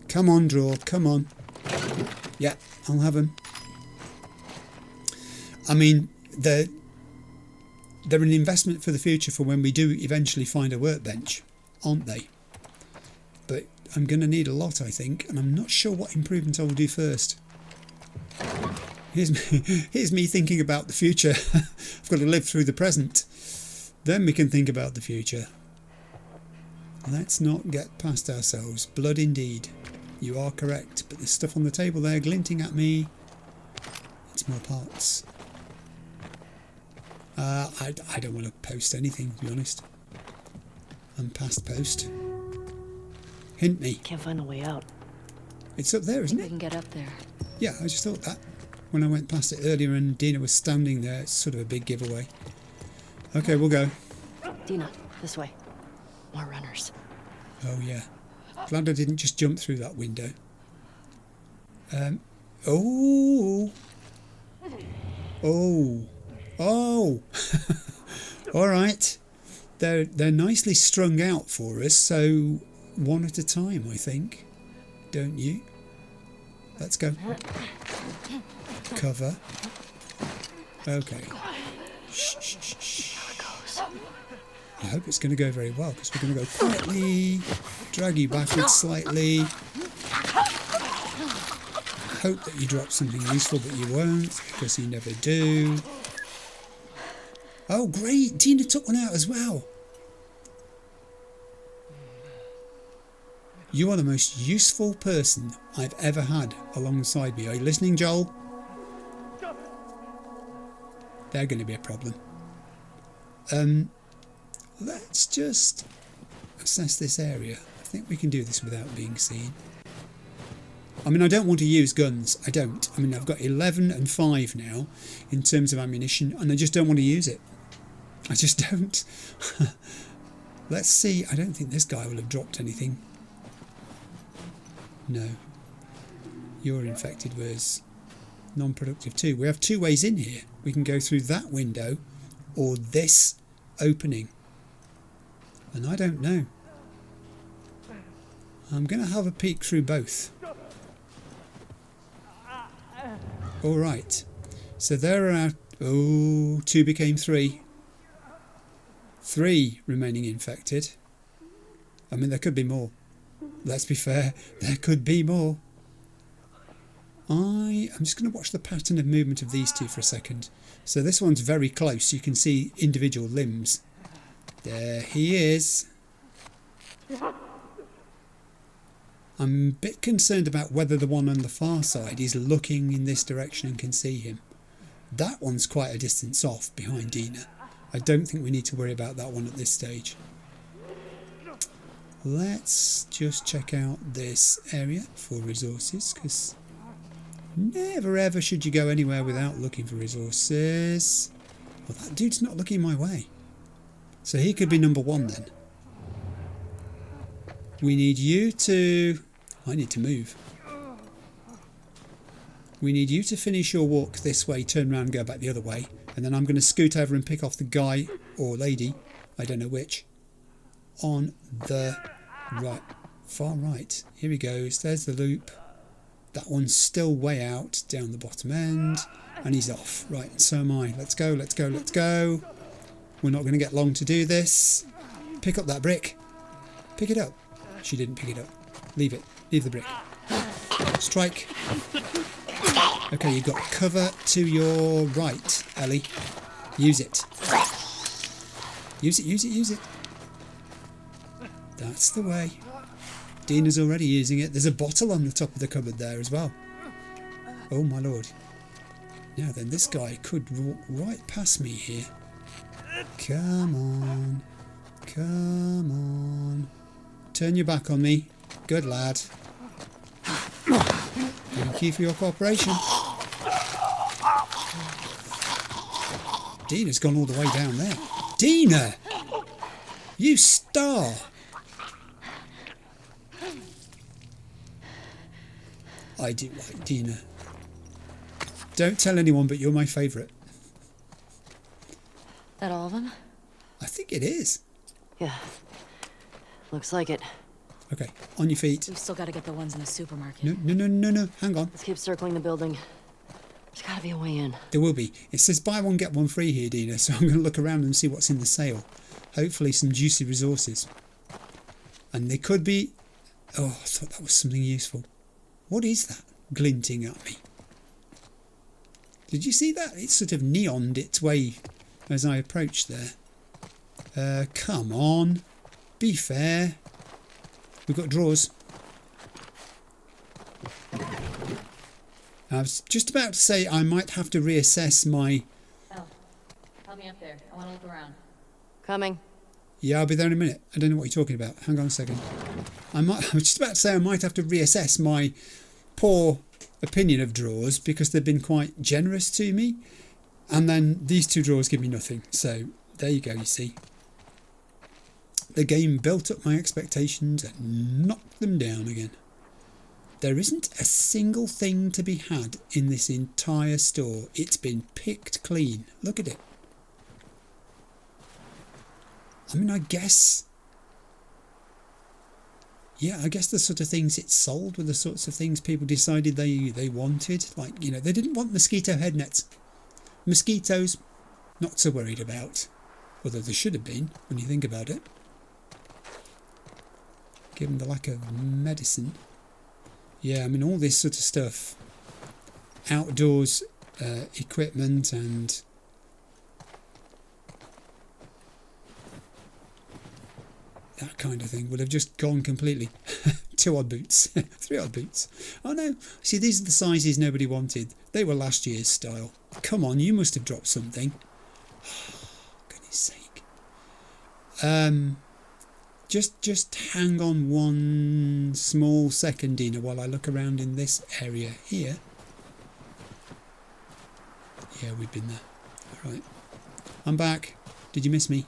Come on, drawer, come on. Yeah, I'll have them. I mean, they're an investment for the future for when we do eventually find a workbench, aren't they? But I'm going to need a lot, I think, and I'm not sure what improvement I will do first. Here's me thinking about the future. I've got to live through the present. Then we can think about the future. Let's not get past ourselves. Blood indeed. You are correct, but there's stuff on the table there glinting at me. It's more parts. I don't want to post anything, to be honest. I'm past post. Hint me. Can't find a way out. It's up there, isn't We it? can get up there. Yeah, I just thought that. When I went past it earlier and Dina was standing there, it's sort of a big giveaway. Okay, we'll go. Dina, this way. More runners. Oh, yeah. Glad I didn't just jump through that window. Oh. Oh. Oh. All right. They're nicely strung out for us, so one at a time, I think. Don't you? Let's go. Cover. Okay. Shh, shh, shh, shh. I hope it's going to go very well, because we're going to go quietly, drag you backwards slightly. Hope that you drop something useful, but you won't, because you never do. Oh, great! Dina took one out as well. You are the most useful person I've ever had alongside me. Are you listening, Joel? They're going to be a problem. Let's just assess this area. I think we can do this without being seen. I mean, I don't want to use guns. I don't. I mean, I've got 11 and 5 now in terms of ammunition, and I just don't want to use it. I just don't. Let's see. I don't think this guy will have dropped anything. No. Your infected was non-productive too. We have two ways in here. We can go through that window or this opening. And I don't know. I'm going to have a peek through both. Alright. So there are... Oh, 2 became 3. 3 remaining infected. I mean, there could be more. Let's be fair. There could be more. I'm just going to watch the pattern of movement of these two for a second. So this one's very close. You can see individual limbs. There he is. I'm a bit concerned about whether the one on the far side is looking in this direction and can see him. That one's quite a distance off behind Dina. I don't think we need to worry about that one at this stage. Let's just check out this area for resources, because never ever should you go anywhere without looking for resources. Well, that dude's not looking my way. So he could be number 1 then. We need you to... I need to move. We need you to finish your walk this way, turn around and go back the other way. And then I'm going to scoot over and pick off the guy or lady, I don't know which, on the right, far right. Here he goes, there's the loop. That one's still way out down the bottom end. And he's off. Right, and so am I. Let's go, let's go, let's go. We're not going to get long to do this. Pick up that brick. Pick it up. She didn't pick it up. Leave it. Leave the brick. Strike. Okay, you've got cover to your right, Ellie. Use it. Use it, use it, use it. That's the way. Dina's already using it. There's a bottle on the top of the cupboard there as well. Oh my lord. Now then, this guy could walk right past me here. Come on. Come on. Turn your back on me. Good lad. Thank you for your cooperation. Dina's gone all the way down there. Dina! You star! I do like Dina. Don't tell anyone, but you're my favourite. That all of them? I think it is. Yeah. Looks like it. Okay, on your feet. We've still got to get the ones in the supermarket. No. Hang on. Let's keep circling the building. There's gotta be a way in. There will be. It says buy one, get one free here, Dina, so I'm going to look around and see what's in the sale. Hopefully some juicy resources. And they could be... Oh, I thought that was something useful. What is that glinting at me? Did you see that? It sort of neoned its way as I approached there. Come on. Be fair. We've got drawers. I was just about to say I might have to reassess my... Oh, help me up there. I want to look around. Coming. Yeah, I'll be there in a minute. I don't know what you're talking about. Hang on a second. I was just about to say I might have to reassess my poor opinion of drawers because they've been quite generous to me. And then these 2 drawers give me nothing. So there you go, you see. The game built up my expectations and knocked them down again. There isn't a single thing to be had in this entire store. It's been picked clean. Look at it. I mean, I guess... Yeah, I guess the sort of things it sold were the sorts of things people decided they wanted. Like, you know, they didn't want mosquito head nets. Mosquitoes, not so worried about. Although they should have been, when you think about it. Given the lack of medicine. Yeah, I mean, all this sort of stuff. Outdoors equipment and... that kind of thing would have just gone completely. 2 odd boots. 3 odd boots. Oh no, see, these are the sizes nobody wanted. They were last year's style. Come on, you must have dropped something. Goodness sake. Just hang on 1 small second, Dina, while I look around in this area here. Yeah, we've been there. All right. I'm back. Did you miss me?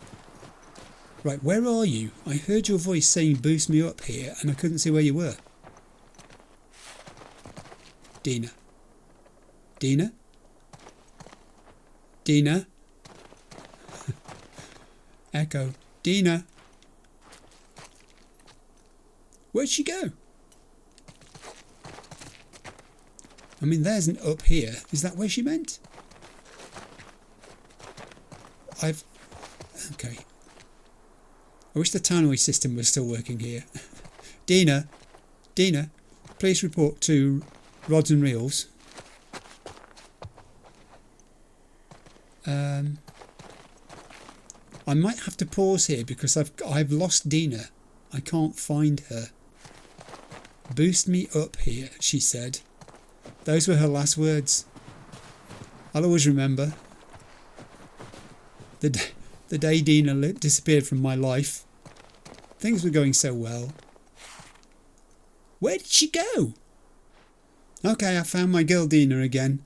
Right, where are you? I heard your voice saying boost me up here and I couldn't see where you were. Dina. Dina? Dina? Echo. Dina? Where'd she go? I mean, there's an up here. Is that where she meant? Okay. I wish the tannoy system was still working here. Dina, please report to Rods and Reels. I might have to pause here because I've lost Dina. I can't find her. Boost me up here, she said. Those were her last words. I'll always remember. The day Dina disappeared from my life. Things were going so well. Where did she go? Okay, I found my girl Dina again.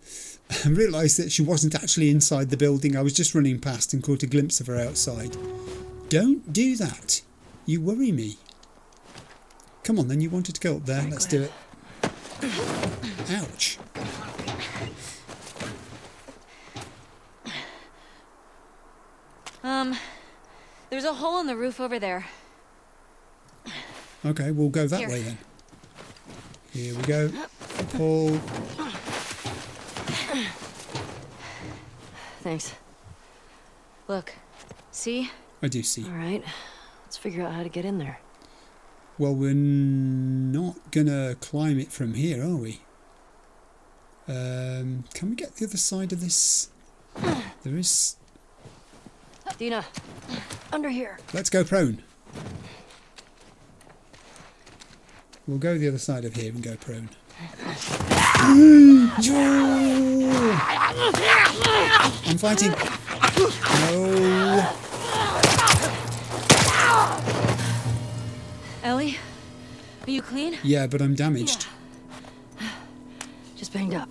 I realised that she wasn't actually inside the building. I was just running past and caught a glimpse of her outside. Don't do that. You worry me. Come on then, you wanted to go up there. Let's do it. Ouch. There's a hole in the roof over there. Okay, we'll go that way then. Here we go. Pull. Thanks. Look, see? I do see. All right, let's figure out how to get in there. Well, we're not gonna climb it from here, are we? Can we get the other side of this? There is... Dina, under here. Let's go prone. We'll go the other side of here and go prone. I'm fighting. No. Ellie, are you clean? Yeah, but I'm damaged. Just banged up.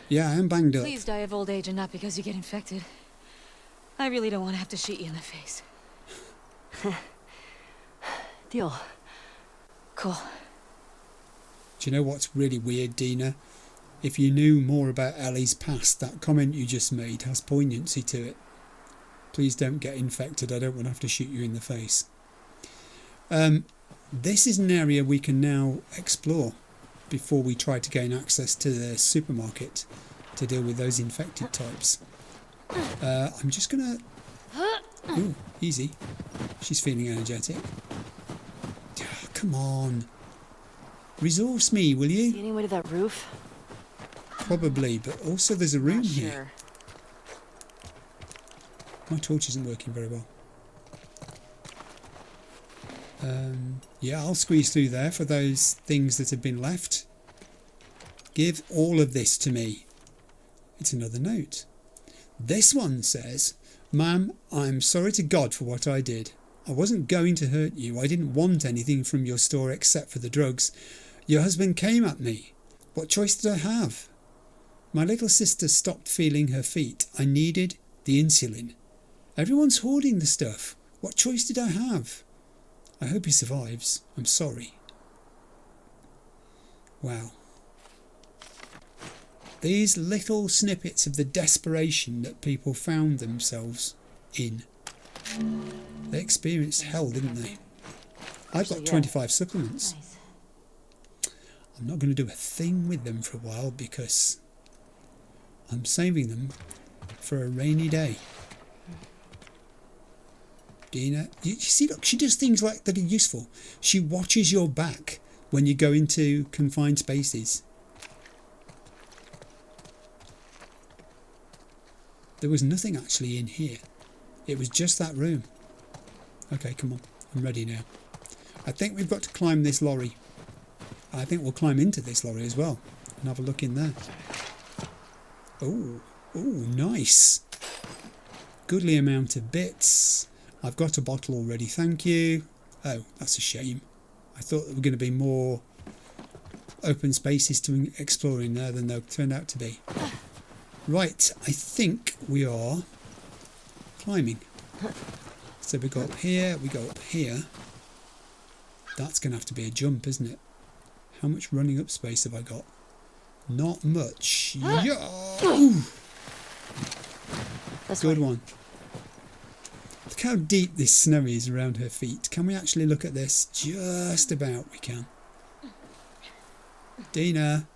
Yeah, I am banged up. Please die of old age and not because you get infected. I really don't want to have to shoot you in the face. Deal. Cool. Do you know what's really weird, Dina? If you knew more about Ellie's past, that comment you just made has poignancy to it. Please don't get infected. I don't want to have to shoot you in the face. This is an area we can now explore before we try to gain access to the supermarket to deal with those infected types. I'm just gonna... Ooh, easy. She's feeling energetic. Oh, come on. Resource me, will you? See any way to that roof? Probably, but also there's a room Not here. sure. My torch isn't working very well. Yeah, I'll squeeze through there for those things that have been left. Give all of this to me. It's another note. This one says, "Ma'am, I'm sorry to God for what I did. I wasn't going to hurt you. I didn't want anything from your store except for the drugs. Your husband came at me. What choice did I have? My little sister stopped feeling her feet. I needed the insulin. Everyone's hoarding the stuff. What choice did I have? I hope he survives. I'm sorry." Wow. These little snippets of the desperation that people found themselves in. They experienced hell, didn't they? I've got 25 supplements. Nice. I'm not going to do a thing with them for a while because I'm saving them for a rainy day. Dina, you see, look, she does things like that are useful. She watches your back when you go into confined spaces. There was nothing actually in here. It was just that room. Okay, come on. I'm ready now. I think we've got to climb this lorry. I think we'll climb into this lorry as well and have a look in there. Oh, nice. Goodly amount of bits. I've got a bottle already, thank you. Oh, that's a shame. I thought there were going to be more open spaces to explore in there than there turned out to be. Right, I think we are climbing. So we go up here, we go up here. That's going to have to be a jump, isn't it? How much running up space have I got? Not much. Yeah. Ooh. Good one. Look how deep this snow is around her feet. Can we actually look at this? Just about we can. Dina,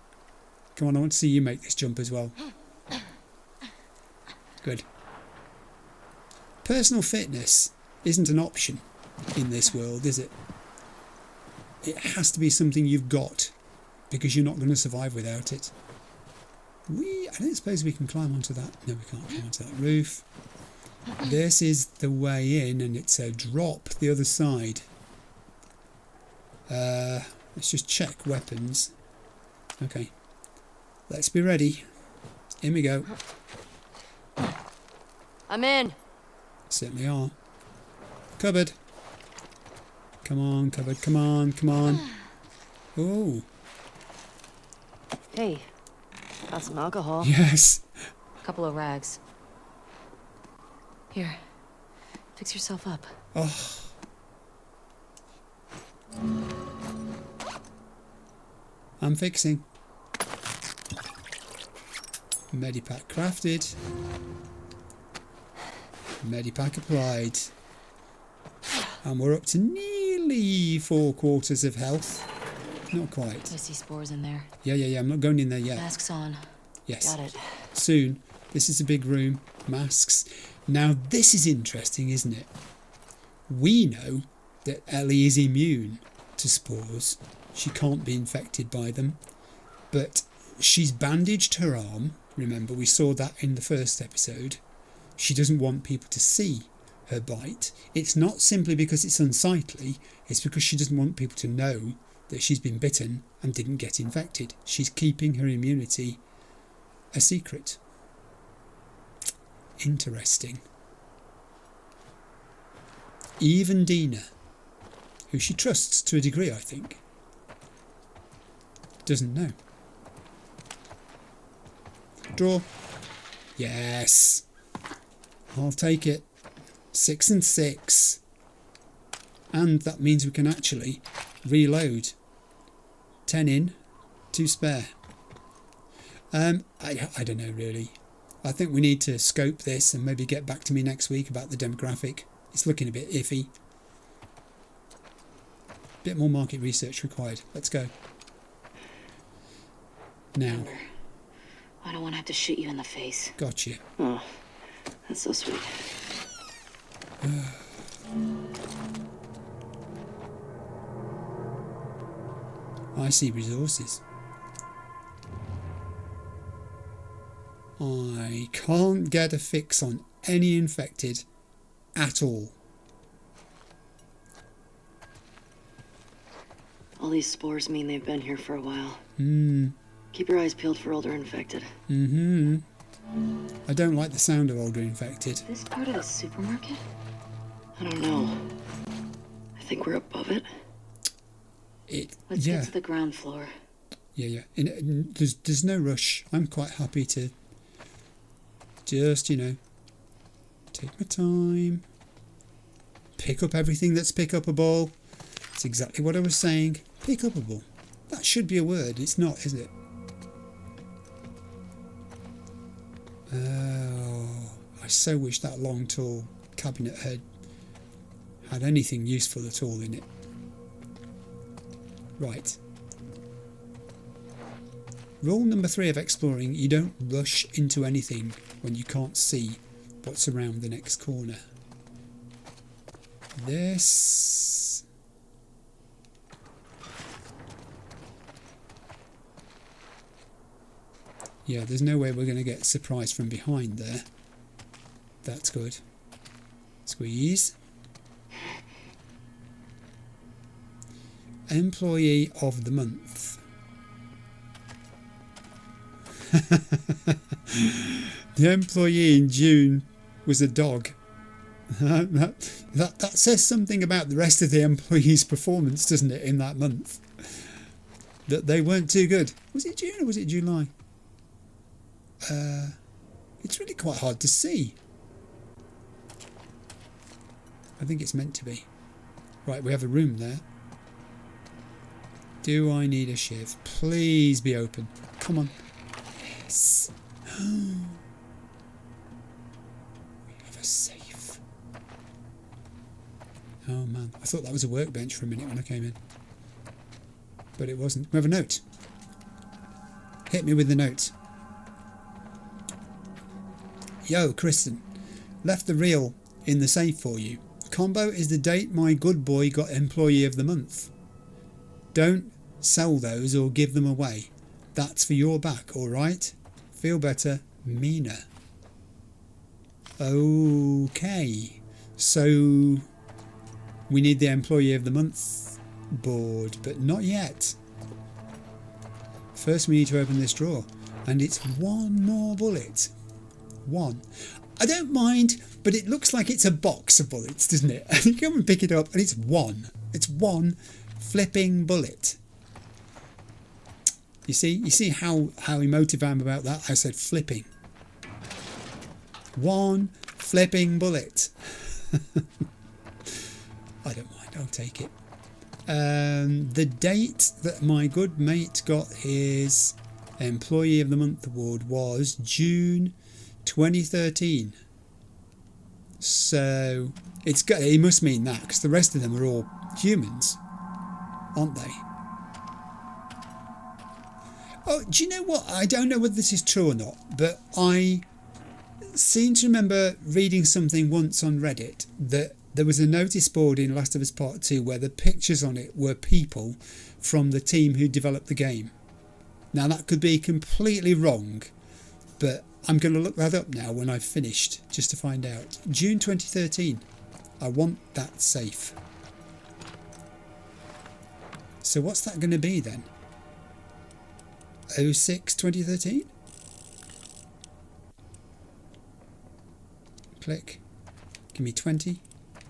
come on, I want to see you make this jump as well. Good. Personal fitness isn't an option in this world, is it? It has to be something you've got because you're not going to survive without it. I don't suppose we can climb onto that. No, we can't climb onto that roof. This is the way in and it's a drop the other side. Let's just check weapons. Okay. Let's be ready. In we go. I'm in. Certainly are. Cupboard. Come on, cupboard. Come on, come on. Oh. Hey, got some alcohol. Yes. Couple of rags. Here, fix yourself up. Oh. I'm fixing. Medipack crafted. Medipack applied. And we're up to nearly 4/4 of health. Not quite. I see spores in there. Yeah. I'm not going in there yet. Masks on. Yes. Got it. Soon. This is a big room. Masks. Now this is interesting, isn't it? We know that Ellie is immune to spores. She can't be infected by them. But she's bandaged her arm. Remember, we saw that in the first episode. She doesn't want people to see her bite. It's not simply because it's unsightly. It's because she doesn't want people to know that she's been bitten and didn't get infected. She's keeping her immunity a secret. Interesting. Even Dina, who she trusts to a degree, I think, doesn't know. Draw. Yes. I'll take it. 6 and 6. And that means we can actually reload. 10 in, 2 spare. I don't know really. I think we need to scope this and maybe get back to me next week about the demographic. It's looking a bit iffy. Bit more market research required. Let's go. Now. I don't want to have to shoot you in the face. Gotcha. Oh, that's so sweet. I see resources. I can't get a fix on any infected at all. All these spores mean they've been here for a while. Hmm. Keep your eyes peeled for older infected. Mm-hmm. I don't like the sound of older infected. This part of the supermarket? I don't know. I think we're above it. Let's get to the ground floor. Yeah. There's no rush. I'm quite happy to just, take my time. Pick up everything that's pick-upable. That's exactly what I was saying. Pick-upable. That should be a word. It's not, is it? Oh, I so wish that long, tall cabinet had anything useful at all in it. Right. Rule number 3 of exploring: you don't rush into anything when you can't see what's around the next corner. This... yeah, there's no way we're going to get surprised from behind there. That's good. Squeeze. Employee of the month. The employee in June was a dog. That says something about the rest of the employees' performance, doesn't it, in that month? That they weren't too good. Was it June or was it July? It's really quite hard to see. I think it's meant to be. Right, we have a room there. Do I need a shiv? Please be open. Come on. Yes. We have a safe. Oh man, I thought that was a workbench for a minute when I came in. But it wasn't. We have a note. Hit me with the note. Yo, Kristen. Left the reel in the safe for you. Combo is the date my good boy got Employee of the Month. Don't sell those or give them away. That's for your back, alright? Feel better, Mina. Okay. So we need the Employee of the Month board, but not yet. First we need to open this drawer. And it's one more bullet. One. I don't mind, but it looks like it's a box of bullets, doesn't it? And you come and pick it up and it's one. It's one flipping bullet. You see how emotive I am about that? I said flipping. One flipping bullet. I don't mind, I'll take it. The date that my good mate got his Employee of the Month award was June 2013. So it must mean that, because the rest of them are all humans, aren't they? Oh, do you know what? I don't know whether this is true or not, but I seem to remember reading something once on Reddit that there was a notice board in Last of Us Part 2 where the pictures on it were people from the team who developed the game. Now that could be completely wrong, but I'm going to look that up now when I've finished, just to find out. June 2013. I want that safe. So what's that going to be then? 06 2013? Click. Give me 20.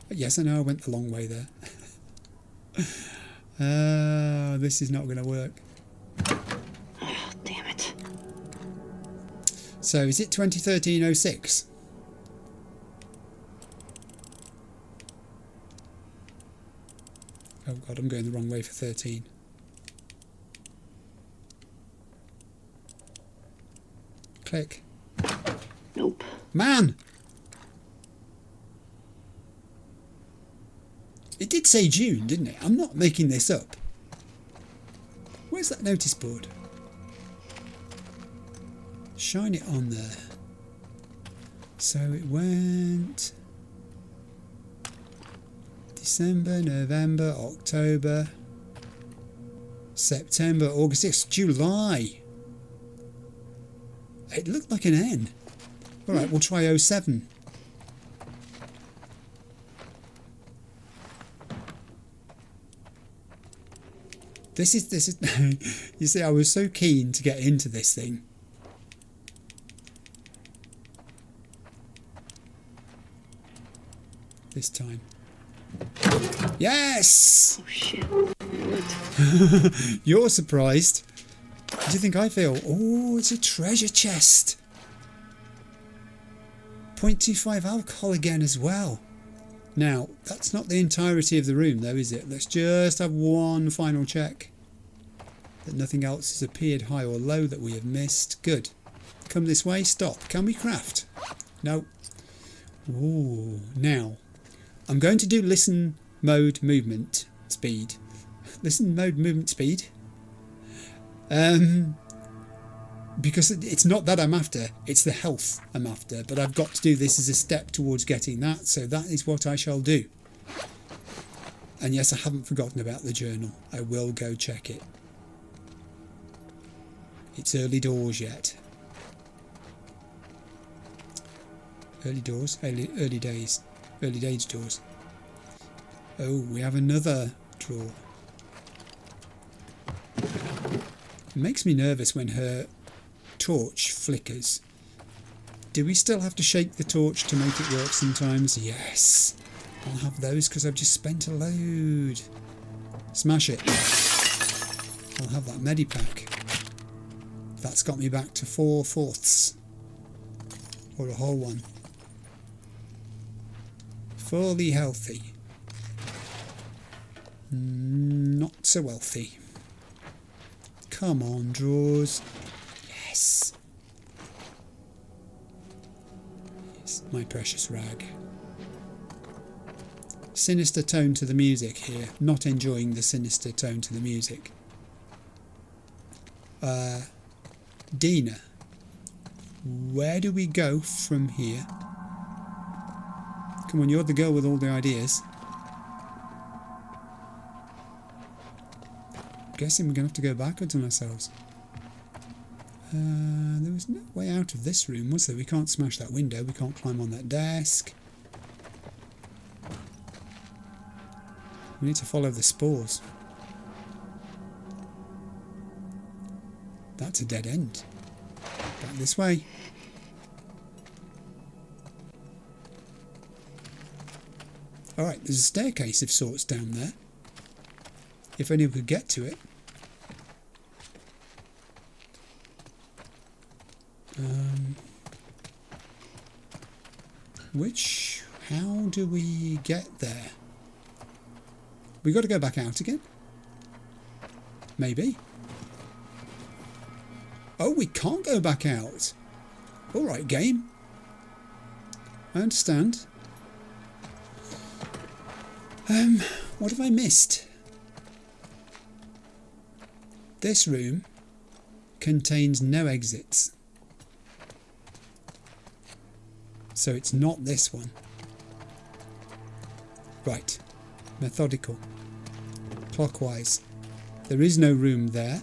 Yes, I know I went the long way there. This is not going to work. Oh, damn it. So is it 2013-06? Oh god, I'm going the wrong way for 13. Click. Nope. Man! It did say June, didn't it? I'm not making this up. Where's that notice board? Shine it on there. So it went December, November, October, September, August, it's July. It looked like an N. Alright, we'll try 07. This is you see, I was so keen to get into this thing. This time. Yes! Oh, shit. You're surprised. What do you think I feel? Oh, it's a treasure chest. 0.25 alcohol again as well. Now, that's not the entirety of the room though, is it? Let's just have one final check. That nothing else has appeared high or low that we have missed. Good. Come this way. Stop. Can we craft? No. Ooh. Now, I'm going to do listen mode movement speed. Listen mode movement speed. Because it's not that I'm after, it's the health I'm after, but I've got to do this as a step towards getting that, so that is what I shall do. And yes, I haven't forgotten about the journal. I will go check it. It's early doors yet. Early doors? Early days. Early days doors. Oh, we have another drawer. It makes me nervous when her torch flickers. Do we still have to shake the torch to make it work sometimes? Yes. I'll have those because I've just spent a load. Smash it. I'll have that medipack. That's got me back to 4/4. Or a whole one. Fully healthy. Not so wealthy. Come on, drawers. Yes. Yes, my precious rag. Sinister tone to the music here. Not enjoying the sinister tone to the music. Dina. Where do we go from here? Come on, you're the girl with all the ideas. Guessing we're going to have to go backwards on ourselves. There was no way out of this room, was there? We can't smash that window. We can't climb on that desk. We need to follow the spores. That's a dead end. Back this way. Alright, there's a staircase of sorts down there. If only we could get to it. How do we get there? We got to go back out again? Maybe. Oh, we can't go back out. Alright, game. I understand. What have I missed? This room contains no exits. So it's not this one. Right. Methodical. Clockwise. There is no room there.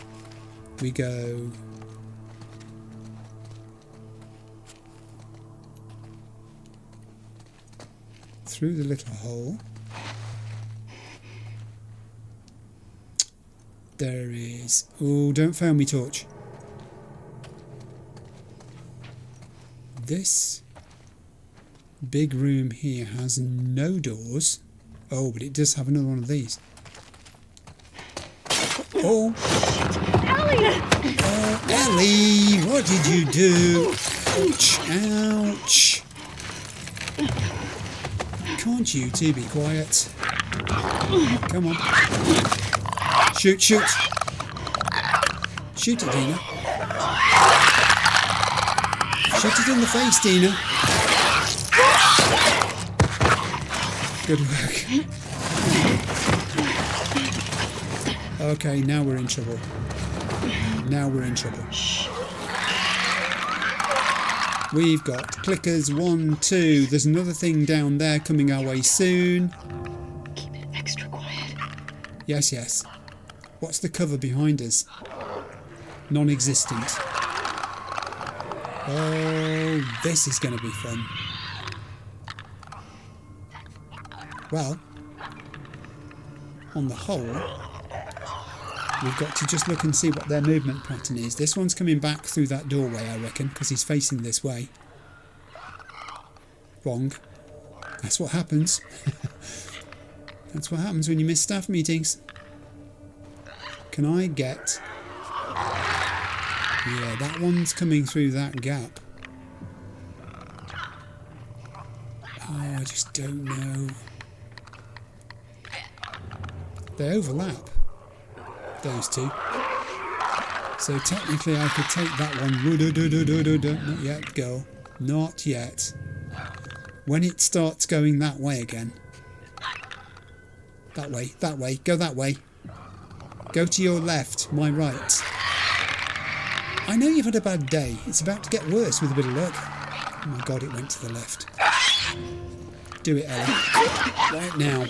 We go... through the little hole. There is... oh, don't fail me, torch. This big room here has no doors. Oh, but it does have another one of these. Oh! Ellie! Oh, Ellie! What did you do? Ouch! Ouch! Can't you two be quiet? Come on. Shoot, shoot! Shoot it, Dina. Shoot it in the face, Dina. Good work. Okay, now we're in trouble. Now we're in trouble. We've got clickers, 1, 2. There's another thing down there coming our way soon. Keep it extra quiet. Yes, yes. What's the cover behind us? Non-existent. Oh, this is going to be fun. Well, on the whole, We've got to just look and see what their movement pattern is. This one's coming back through that doorway, I reckon, because he's facing this way. Wrong. That's what happens. That's what happens when you miss staff meetings. Can I get... Yeah, that one's coming through that gap. Oh, I just don't know. They overlap, those two. So technically I could take that one. Not yet, girl. Not yet. When it starts going that way again. That way, go that way. Go to your left, my right. I know you've had a bad day. It's about to get worse with a bit of luck. Oh my god, it went to the left. Do it, Ellie. Right now.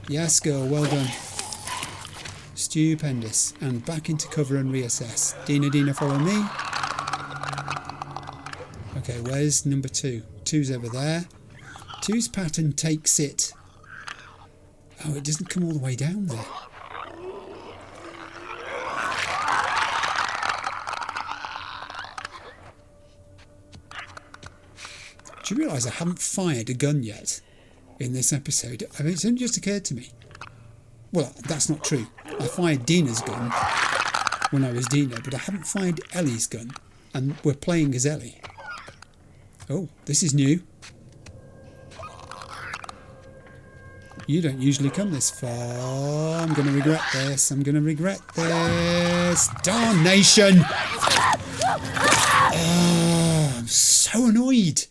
Yes, girl, well done. Stupendous. And back into cover and reassess. Dina, follow me. Okay, where's number 2? 2's over there. 2's pattern takes it. Oh, it doesn't come all the way down there. Do you realise I haven't fired a gun yet in this episode? I mean, it's only just occurred to me. Well, that's not true. I fired Dina's gun when I was Dina, but I haven't fired Ellie's gun. And we're playing as Ellie. Oh, this is new. You don't usually come this far. I'm going to regret this. I'm going to regret this. Darnation! Oh, I'm so annoyed.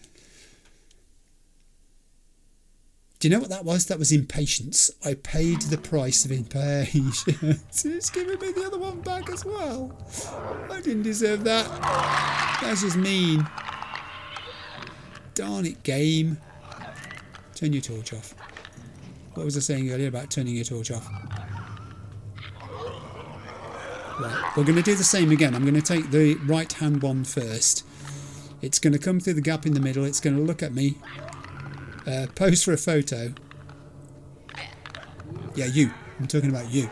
Do you know what that was? That was impatience. I paid the price of impatience. It's giving me the other one back as well. I didn't deserve that. That's just mean. Darn it, game. Turn your torch off. What was I saying earlier about turning your torch off? Right, we're going to do the same again. I'm going to take the right hand one first. It's going to come through the gap in the middle. It's going to look at me. Pose for a photo. Yeah, you. I'm talking about you.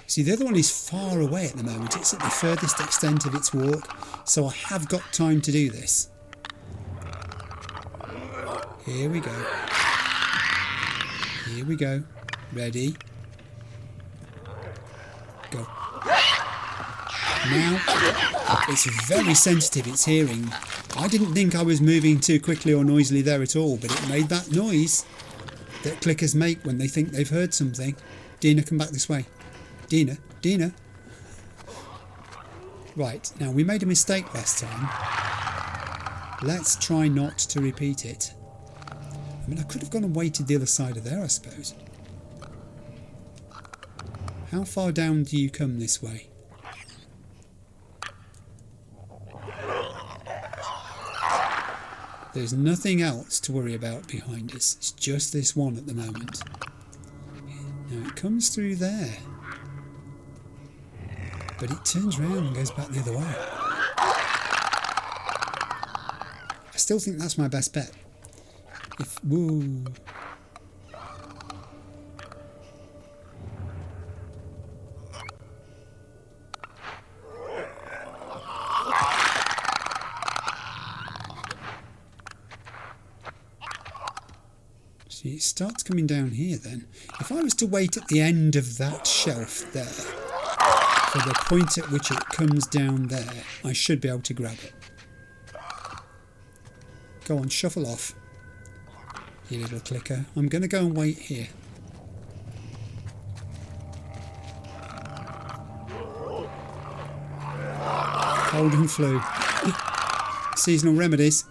See, the other one is far away at the moment. It's at the furthest extent of its walk. So I have got time to do this. Here we go. Here we go. Ready. Go. Now, it's very sensitive, its hearing. I didn't think I was moving too quickly or noisily there at all, but it made that noise that clickers make when they think they've heard something. Dina, come back this way. Dina. Right, now we made a mistake last time. Let's try not to repeat it. I mean, I could have gone and waited the other side of there, I suppose. How far down do you come this way? There's nothing else to worry about behind us. It's just this one at the moment. Now it comes through there. But it turns round and goes back the other way. I still think that's my best bet. Woo. See, it starts coming down here then. If I was to wait at the end of that shelf there, for the point at which it comes down there, I should be able to grab it. Go on, shuffle off, you little clicker. I'm going to go and wait here. Cold and flu. Seasonal remedies.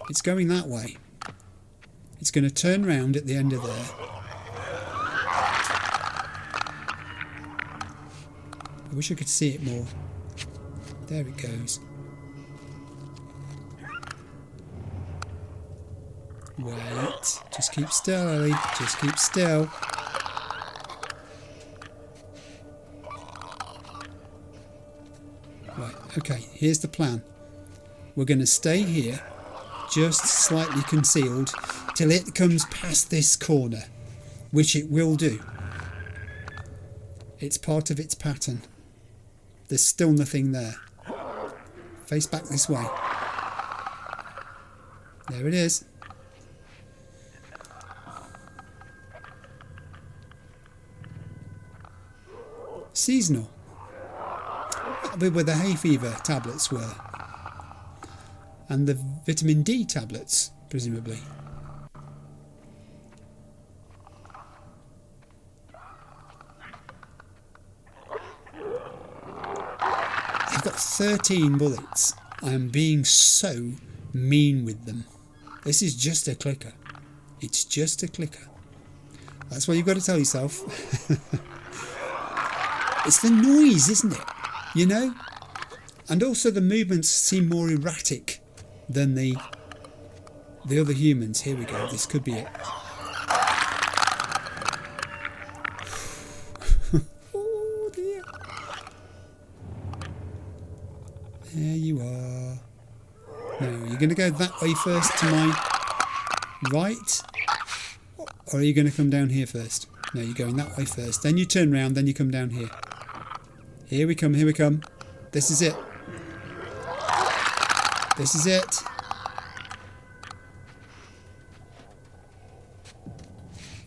It's going that way. It's going to turn round at the end of there. I wish I could see it more. There it goes. Wait. Just keep still, Ellie. Just keep still. Right, okay, here's the plan. We're going to stay here. just slightly concealed till it comes past this corner, which it will do. It's part of its pattern. There's still nothing there. Face back this way. There it is. Seasonal. That'll be where the hay fever tablets were. And the vitamin D tablets, presumably. I've got 13 bullets. I am being so mean with them. This is just a clicker. It's just a clicker. That's what you've got to tell yourself. It's the noise, isn't it? You know? And also the movements seem more erratic than the other humans. Here we go. This could be it. Oh dear. There you are. Now, you're going to go that way first to my right? Or are you going to come down here first? No, you're going that way first. Then you turn round, then you come down here. Here we come, here we come. This is it. This is it.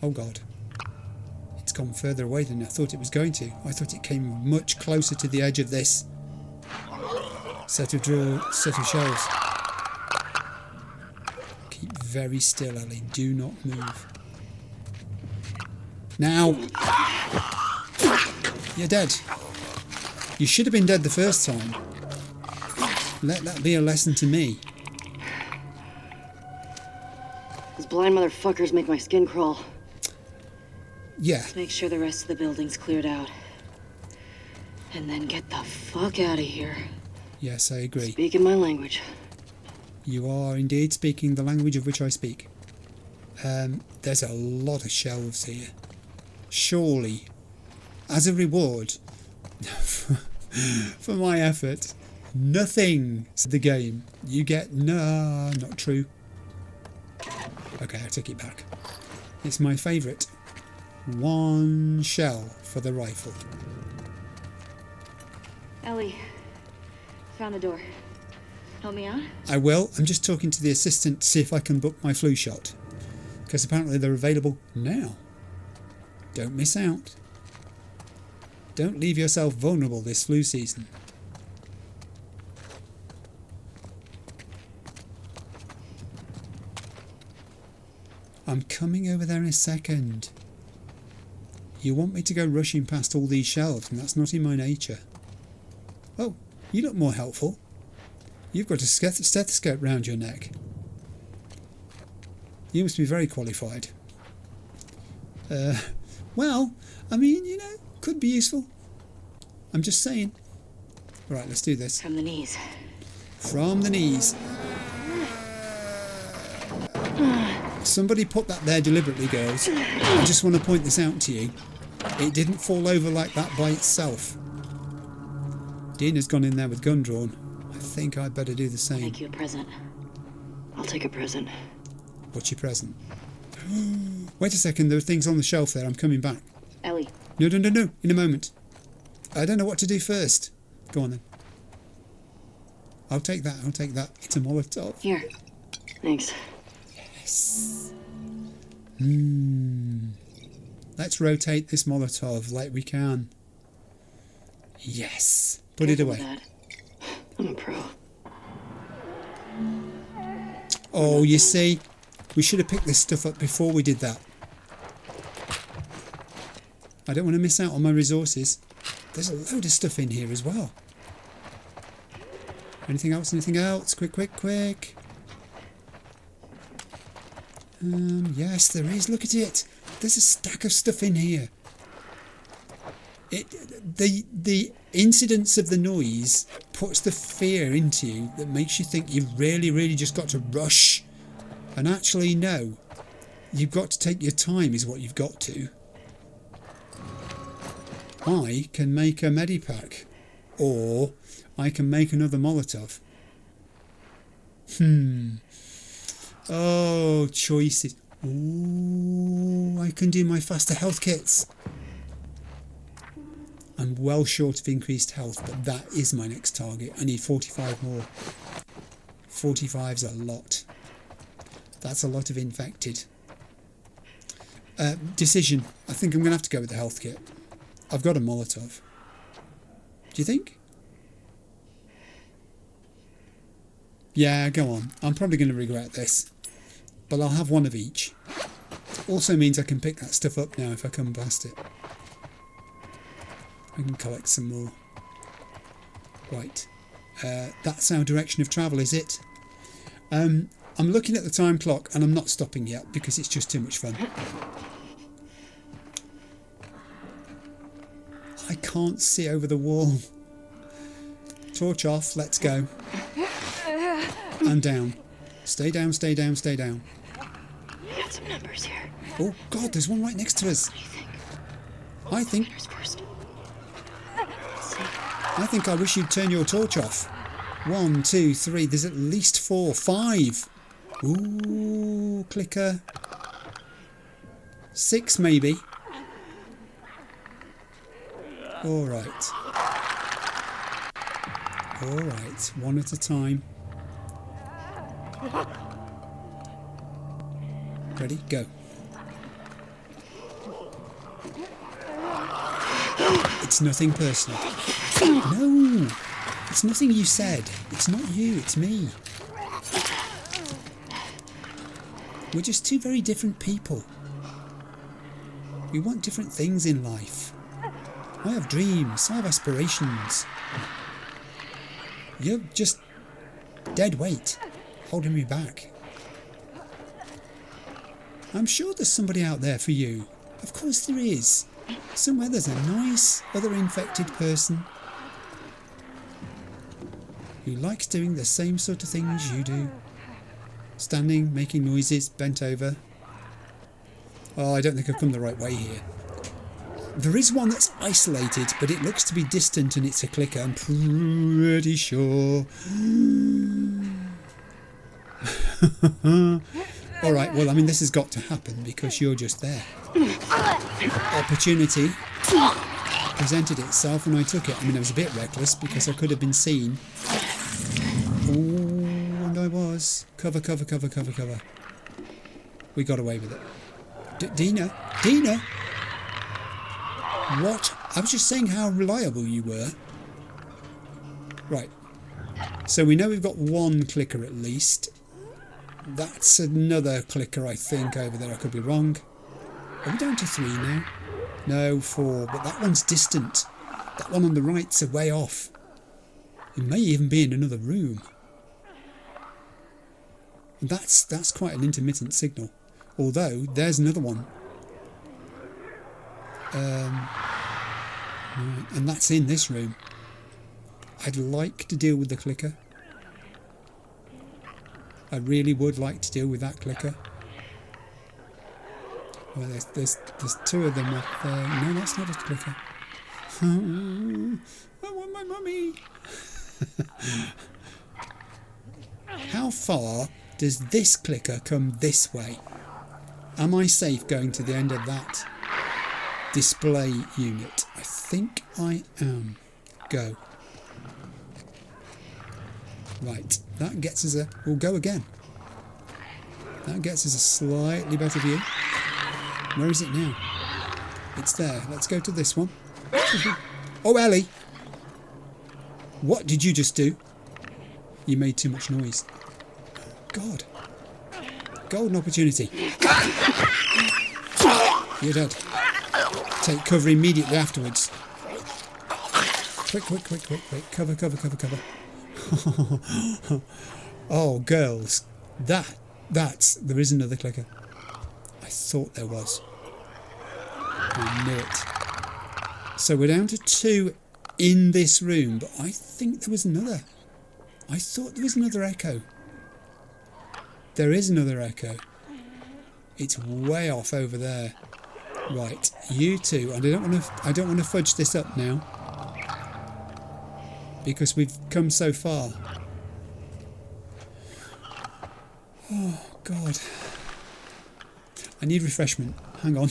Oh God. It's gone further away than I thought it was going to. I thought it came much closer to the edge of this set of shelves. Keep very still, Ellie. Do not move. Now. You're dead. You should have been dead the first time. Let that be a lesson to me. Those blind motherfuckers make my skin crawl. Yeah. Let's make sure the rest of the building's cleared out. And then get the fuck out of here. Yes, I agree. Speaking my language. You are indeed speaking the language of which I speak. There's a lot of shelves here. Surely, as a reward for my effort, nothing to the game. You get no, not true. Okay, I take it back. It's my favourite. One shell for the rifle. Ellie, found the door. Help me out? I will. I'm just talking to the assistant to see if I can book my flu shot. Because apparently they're available now. Don't miss out. Don't leave yourself vulnerable this flu season. I'm coming over there in a second. You want me to go rushing past all these shelves, and that's not in my nature. Oh, you look more helpful. You've got a stethoscope round your neck. You must be very qualified. Well, I mean, you know, could be useful. I'm just saying. Right, let's do this. From the knees. From the knees. Somebody put that there deliberately, girls. I just want to point this out to you. It didn't fall over like that by itself. Dina's gone in there with gun drawn. I think I'd better do the same. Make you a present. I'll take a present. What's your present? Wait a second, there are things on the shelf there. I'm coming back. Ellie. No. In a moment. I don't know what to do first. Go on then. I'll take that. It's a Molotov. Here. Thanks. Yes. Let's rotate this Molotov like we can. Yes. Put it away. Dad. I'm a pro. Oh, you see, we should have picked this stuff up before we did that. I don't want to miss out on my resources. There's a load of stuff in here as well. Anything else? Quick. Yes, there is. Look at it. There's a stack of stuff in here. The incidence of the noise puts the fear into you that makes you think you've really just got to rush. And actually, no. You've got to take your time is what you've got to. I can make a medipack. Or I can make another Molotov. Oh, choices. Ooh, I can do my faster health kits. I'm well short of increased health, but that is my next target. I need 45 more. 45's a lot. That's a lot of infected. Decision. I think I'm going to have to go with the health kit. I've got a Molotov. Do you think? Yeah, go on. I'm probably going to regret this. But I'll have one of each. Also means I can pick that stuff up now if I come past it. I can collect some more. Right. That's our direction of travel, is it? I'm looking at the time clock and I'm not stopping yet because it's just too much fun. I can't see over the wall. Torch off, let's go. And down. Stay down, stay down, stay down. We got some numbers here. Oh God, there's one right next to us. What do you think? First. I think I wish you'd turn your torch off. 1, 2, 3, there's at least 4, 5. Ooh, clicker. 6 maybe. Alright. Alright, one at a time. Ready? Go. It's nothing personal. No! It's nothing you said. It's not you, it's me. We're just two very different people. We want different things in life. I have dreams, I have aspirations. You're just dead weight, holding me back. I'm sure there's somebody out there for you. Of course there is. Somewhere there's a nice other infected person who likes doing the same sort of things you do. Standing, making noises, bent over. Oh, I don't think I've come the right way here. There is one that's isolated, but it looks to be distant and it's a clicker, I'm pretty sure. Alright, well, I mean, this has got to happen because you're just there. Opportunity presented itself and I took it. I mean, I was a bit reckless because I could have been seen. Oh, and I was. Cover, cover, cover, cover, cover. We got away with it. Dina? Dina? What? I was just saying how reliable you were. Right. So we know we've got one clicker at least. That's another clicker, I think, over there. I could be wrong. Are we down to 3 now? No, 4. But that one's distant. That one on the right's a way off. It may even be in another room. And that's quite an intermittent signal. Although, there's another one. Right, and that's in this room. I'd like to deal with the clicker. I really would like to deal with that clicker. Well, there's 2 of them up there. No, that's not a clicker. I want my mummy. How far does this clicker come this way? Am I safe going to the end of that display unit? I think I am. Go. Right, that gets us a... We'll go again. That gets us a slightly better view. Where is it now? It's there. Let's go to this one. Oh, Ellie! What did you just do? You made too much noise. God. Golden opportunity. You're dead. Take cover immediately afterwards. Quick, quick, quick, quick, quick. Cover, cover, cover, cover. Oh, girls. There is another clicker. I thought there was. I knew it. So we're down to 2 in this room, but I think there was another. I thought there was another echo. There is another echo. It's way off over there. Right, you two. I don't want to fudge this up now because we've come so far. Oh God. I need refreshment. Hang on.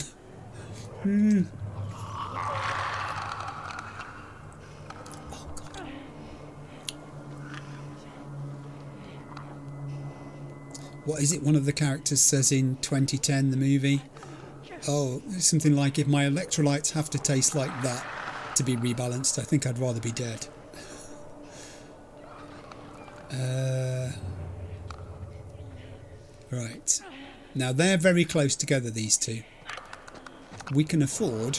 Oh, God. What is it one of the characters says in 2010, the movie? Oh, something like, if my electrolytes have to taste like that to be rebalanced, I think I'd rather be dead. Right. Now they're very close together, these two. We can afford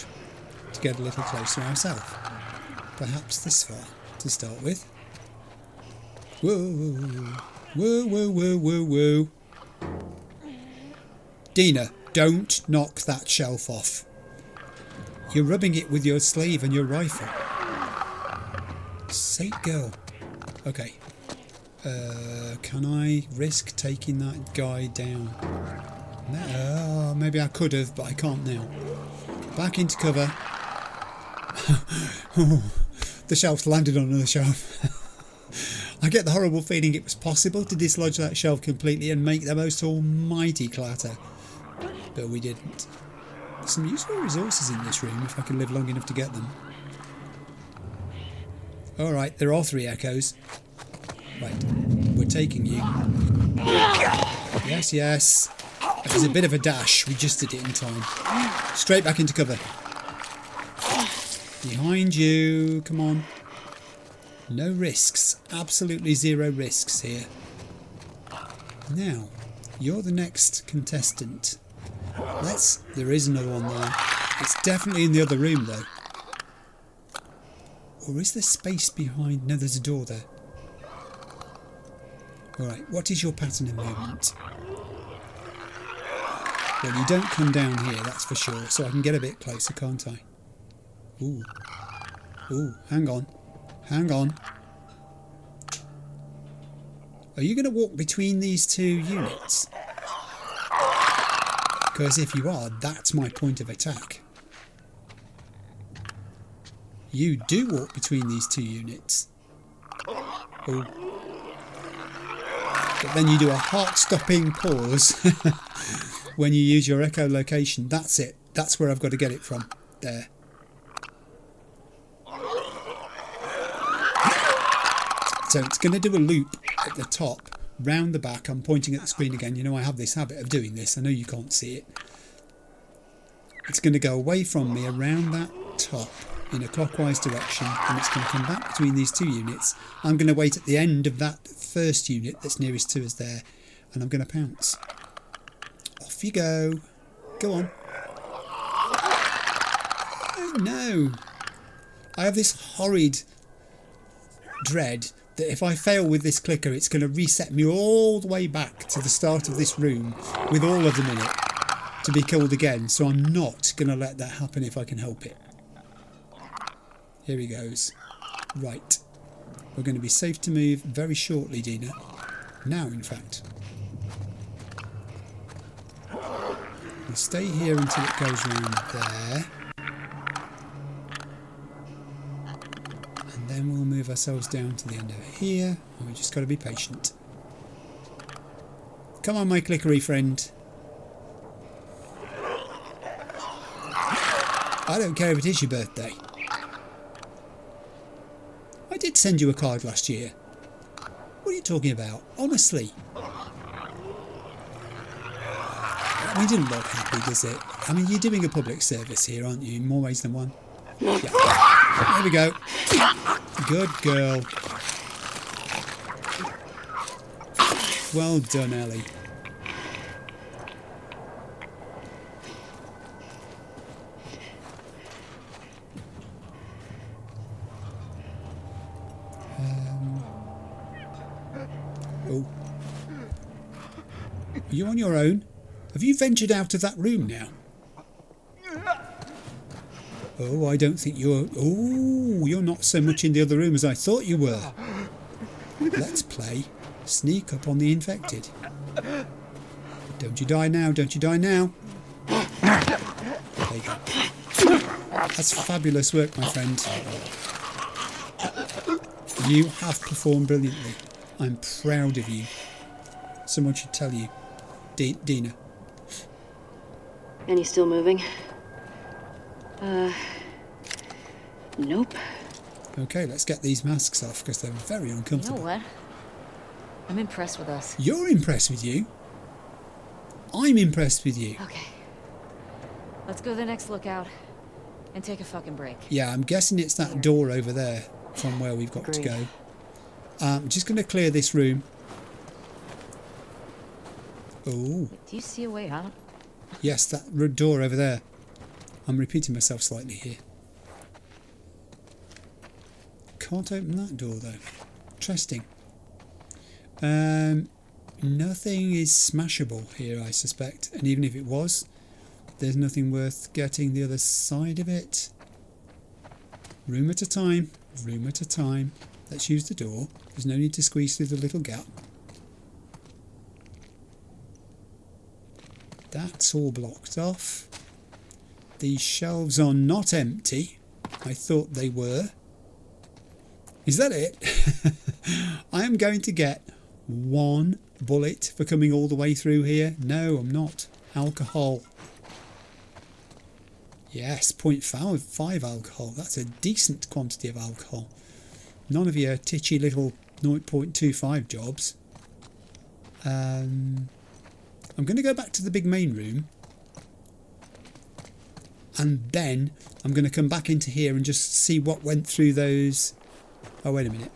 to get a little closer ourselves. Perhaps this far to start with. Whoa, whoa, whoa, whoa, whoa, whoa. Dina, don't knock that shelf off. You're rubbing it with your sleeve and your rifle. Sake girl. Okay. Can I risk taking that guy down? No, maybe I could have, but I can't now. Back into cover. The shelf's landed on another shelf. I get the horrible feeling it was possible to dislodge that shelf completely and make the most almighty clatter. But we didn't. There's some useful resources in this room if I can live long enough to get them. Alright, there are 3 echoes. Right, we're taking you. Yes, yes. It was a bit of a dash. We just did it in time. Straight back into cover. Behind you. Come on. No risks. Absolutely 0 risks here. Now, you're the next contestant. There is another one there. It's definitely in the other room though. Or is there space behind? No, there's a door there. Alright, what is your pattern of movement? Well, you don't come down here, that's for sure, so I can get a bit closer, can't I? Ooh. Ooh, hang on. Hang on. Are you going to walk between these 2 units? Because if you are, that's my point of attack. You do walk between these 2 units. Oh. But then you do a heart-stopping pause when you use your echolocation. That's it. That's where I've got to get it from. There. So it's going to do a loop at the top, round the back. I'm pointing at the screen again. You know I have this habit of doing this. I know you can't see it. It's going to go away from me around that top in a clockwise direction, and it's going to come back between these 2 units. I'm going to wait at the end of that first unit that's nearest to us there, and I'm going to pounce. Off you go. Go on. Oh no. I have this horrid dread that if I fail with this clicker, it's going to reset me all the way back to the start of this room with all of them in it to be killed again. So I'm not going to let that happen if I can help it. Here he goes. Right. We're going to be safe to move very shortly, Dina. Now, in fact. We'll stay here until it goes round there. And then we'll move ourselves down to the end of here. And we've just got to be patient. Come on, my clickery friend. I don't care if it is your birthday. I did send you a card last year. What are you talking about? Honestly. We didn't look happy, does it? I mean, you're doing a public service here, aren't you? In more ways than one. Yeah. There we go. Good girl. Well done, Ellie. Oh. Are you on your own? Have you ventured out of that room now? Oh, I don't think you're... Oh, you're not so much in the other room as I thought you were. Let's play sneak up on the infected. Don't you die now, don't you die now. There you go. That's fabulous work, my friend. You have performed brilliantly. I'm proud of you. Someone should tell you. Dina. Any still moving? Nope. Okay, let's get these masks off because they're very You know uncomfortable. what? I'm impressed with us. You're impressed with you. I'm impressed with you. Okay. Let's go to the next lookout and take a fucking break. Yeah, I'm guessing it's that door over there from where we've got to go. I'm just going to clear this room. Oh, Do you see a way out? yes, that door over there. I'm repeating myself slightly here. Can't open that door though. Interesting. Nothing is smashable here, I suspect. And even if it was, there's nothing worth getting the other side of it. Room at a time. Room at a time. Let's use the door. There's no need to squeeze through the little gap. That's all blocked off. These shelves are not empty. I thought they were. Is that it? I am going to get 1 bullet for coming all the way through here. No, I'm not. Alcohol. Yes, 0.5 alcohol. That's a decent quantity of alcohol. None of your titchy little 0.25 jobs. I'm going to go back to the big main room. And then I'm going to come back into here and just see what went through those. Oh, wait a minute.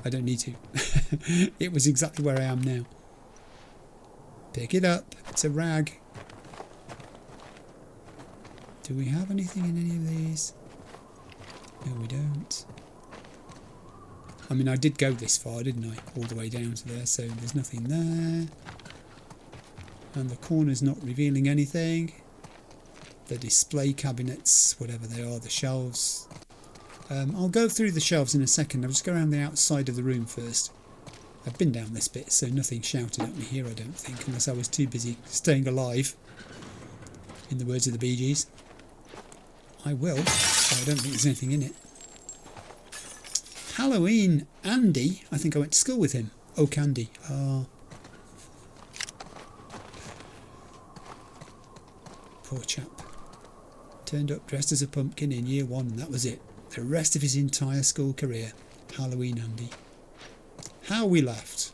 I don't need to. It was exactly where I am now. Pick it up. It's a rag. Do we have anything in any of these? No, we don't. I mean, I did go this far, didn't I? All the way down to there, so there's nothing there. And the corner's not revealing anything. The display cabinets, whatever they are, the shelves. I'll go through the shelves in a second. I'll just go around the outside of the room first. I've been down this bit, so nothing shouted at me here, I don't think, unless I was too busy staying alive, in the words of the Bee Gees. I will, but I don't think there's anything in it. Halloween Andy, I think I went to school with him. Oh, Candy. Ah. Poor chap. Turned up dressed as a pumpkin in year 1 and that was it. The rest of his entire school career. Halloween Andy. How we laughed.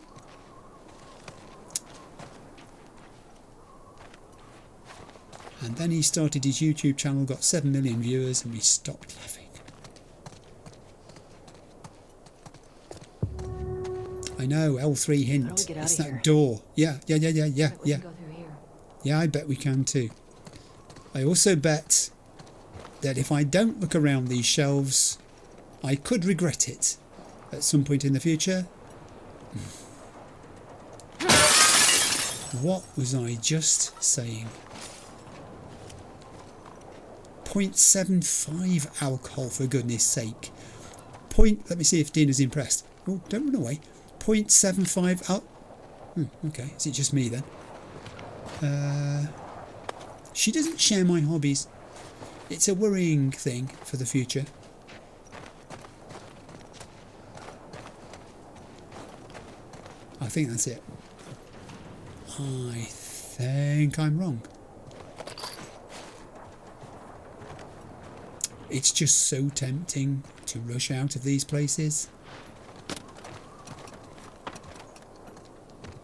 And then he started his YouTube channel, got 7 million viewers, and we stopped laughing. I know, L3 hint. It's that door. Yeah. We can go through here. Yeah, I bet we can too. I also bet that if I don't look around these shelves, I could regret it at some point in the future. What was I just saying? 0.75 alcohol, for goodness sake. Let me see if Dina's impressed. Oh, don't run away. 0.75 okay, is it just me then? She doesn't share my hobbies. It's a worrying thing for the future. I think that's it. I think I'm wrong. It's just so tempting to rush out of these places.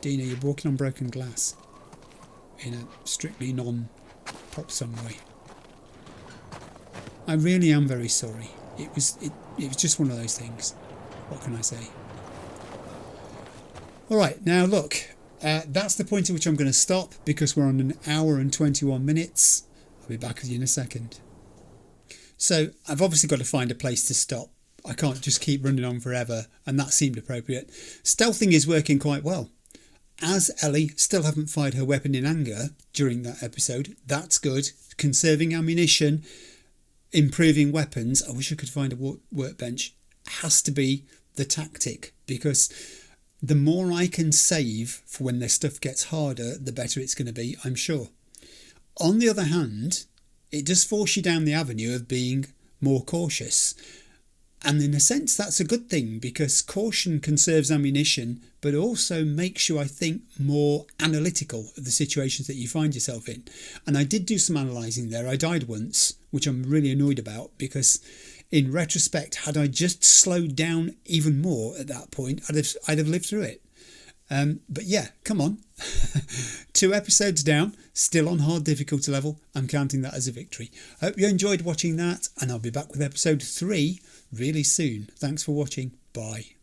Dina, you're walking on broken glass in a strictly non-pop song way. I really am very sorry. It was just one of those things. What can I say? Alright, now look, that's the point at which I'm going to stop because we're on 1 hour and 21 minutes. I'll be back with you in a second. So I've obviously got to find a place to stop. I can't just keep running on forever, and that seemed appropriate. Stealthing is working quite well. As Ellie still haven't fired her weapon in anger during that episode, that's good. Conserving ammunition, improving weapons. I wish I could find a workbench. Has to be the tactic, because the more I can save for when their stuff gets harder, the better it's going to be, I'm sure. On the other hand, it does force you down the avenue of being more cautious. And in a sense, that's a good thing, because caution conserves ammunition, but also makes you, I think, more analytical of the situations that you find yourself in. And I did do some analysing there. I died once, which I'm really annoyed about, because in retrospect, had I just slowed down even more at that point, I'd have lived through it. But yeah, come on. 2 episodes down, still on hard difficulty level. I'm counting that as a victory. I hope you enjoyed watching that, and I'll be back with episode 3 really soon. Thanks for watching. Bye.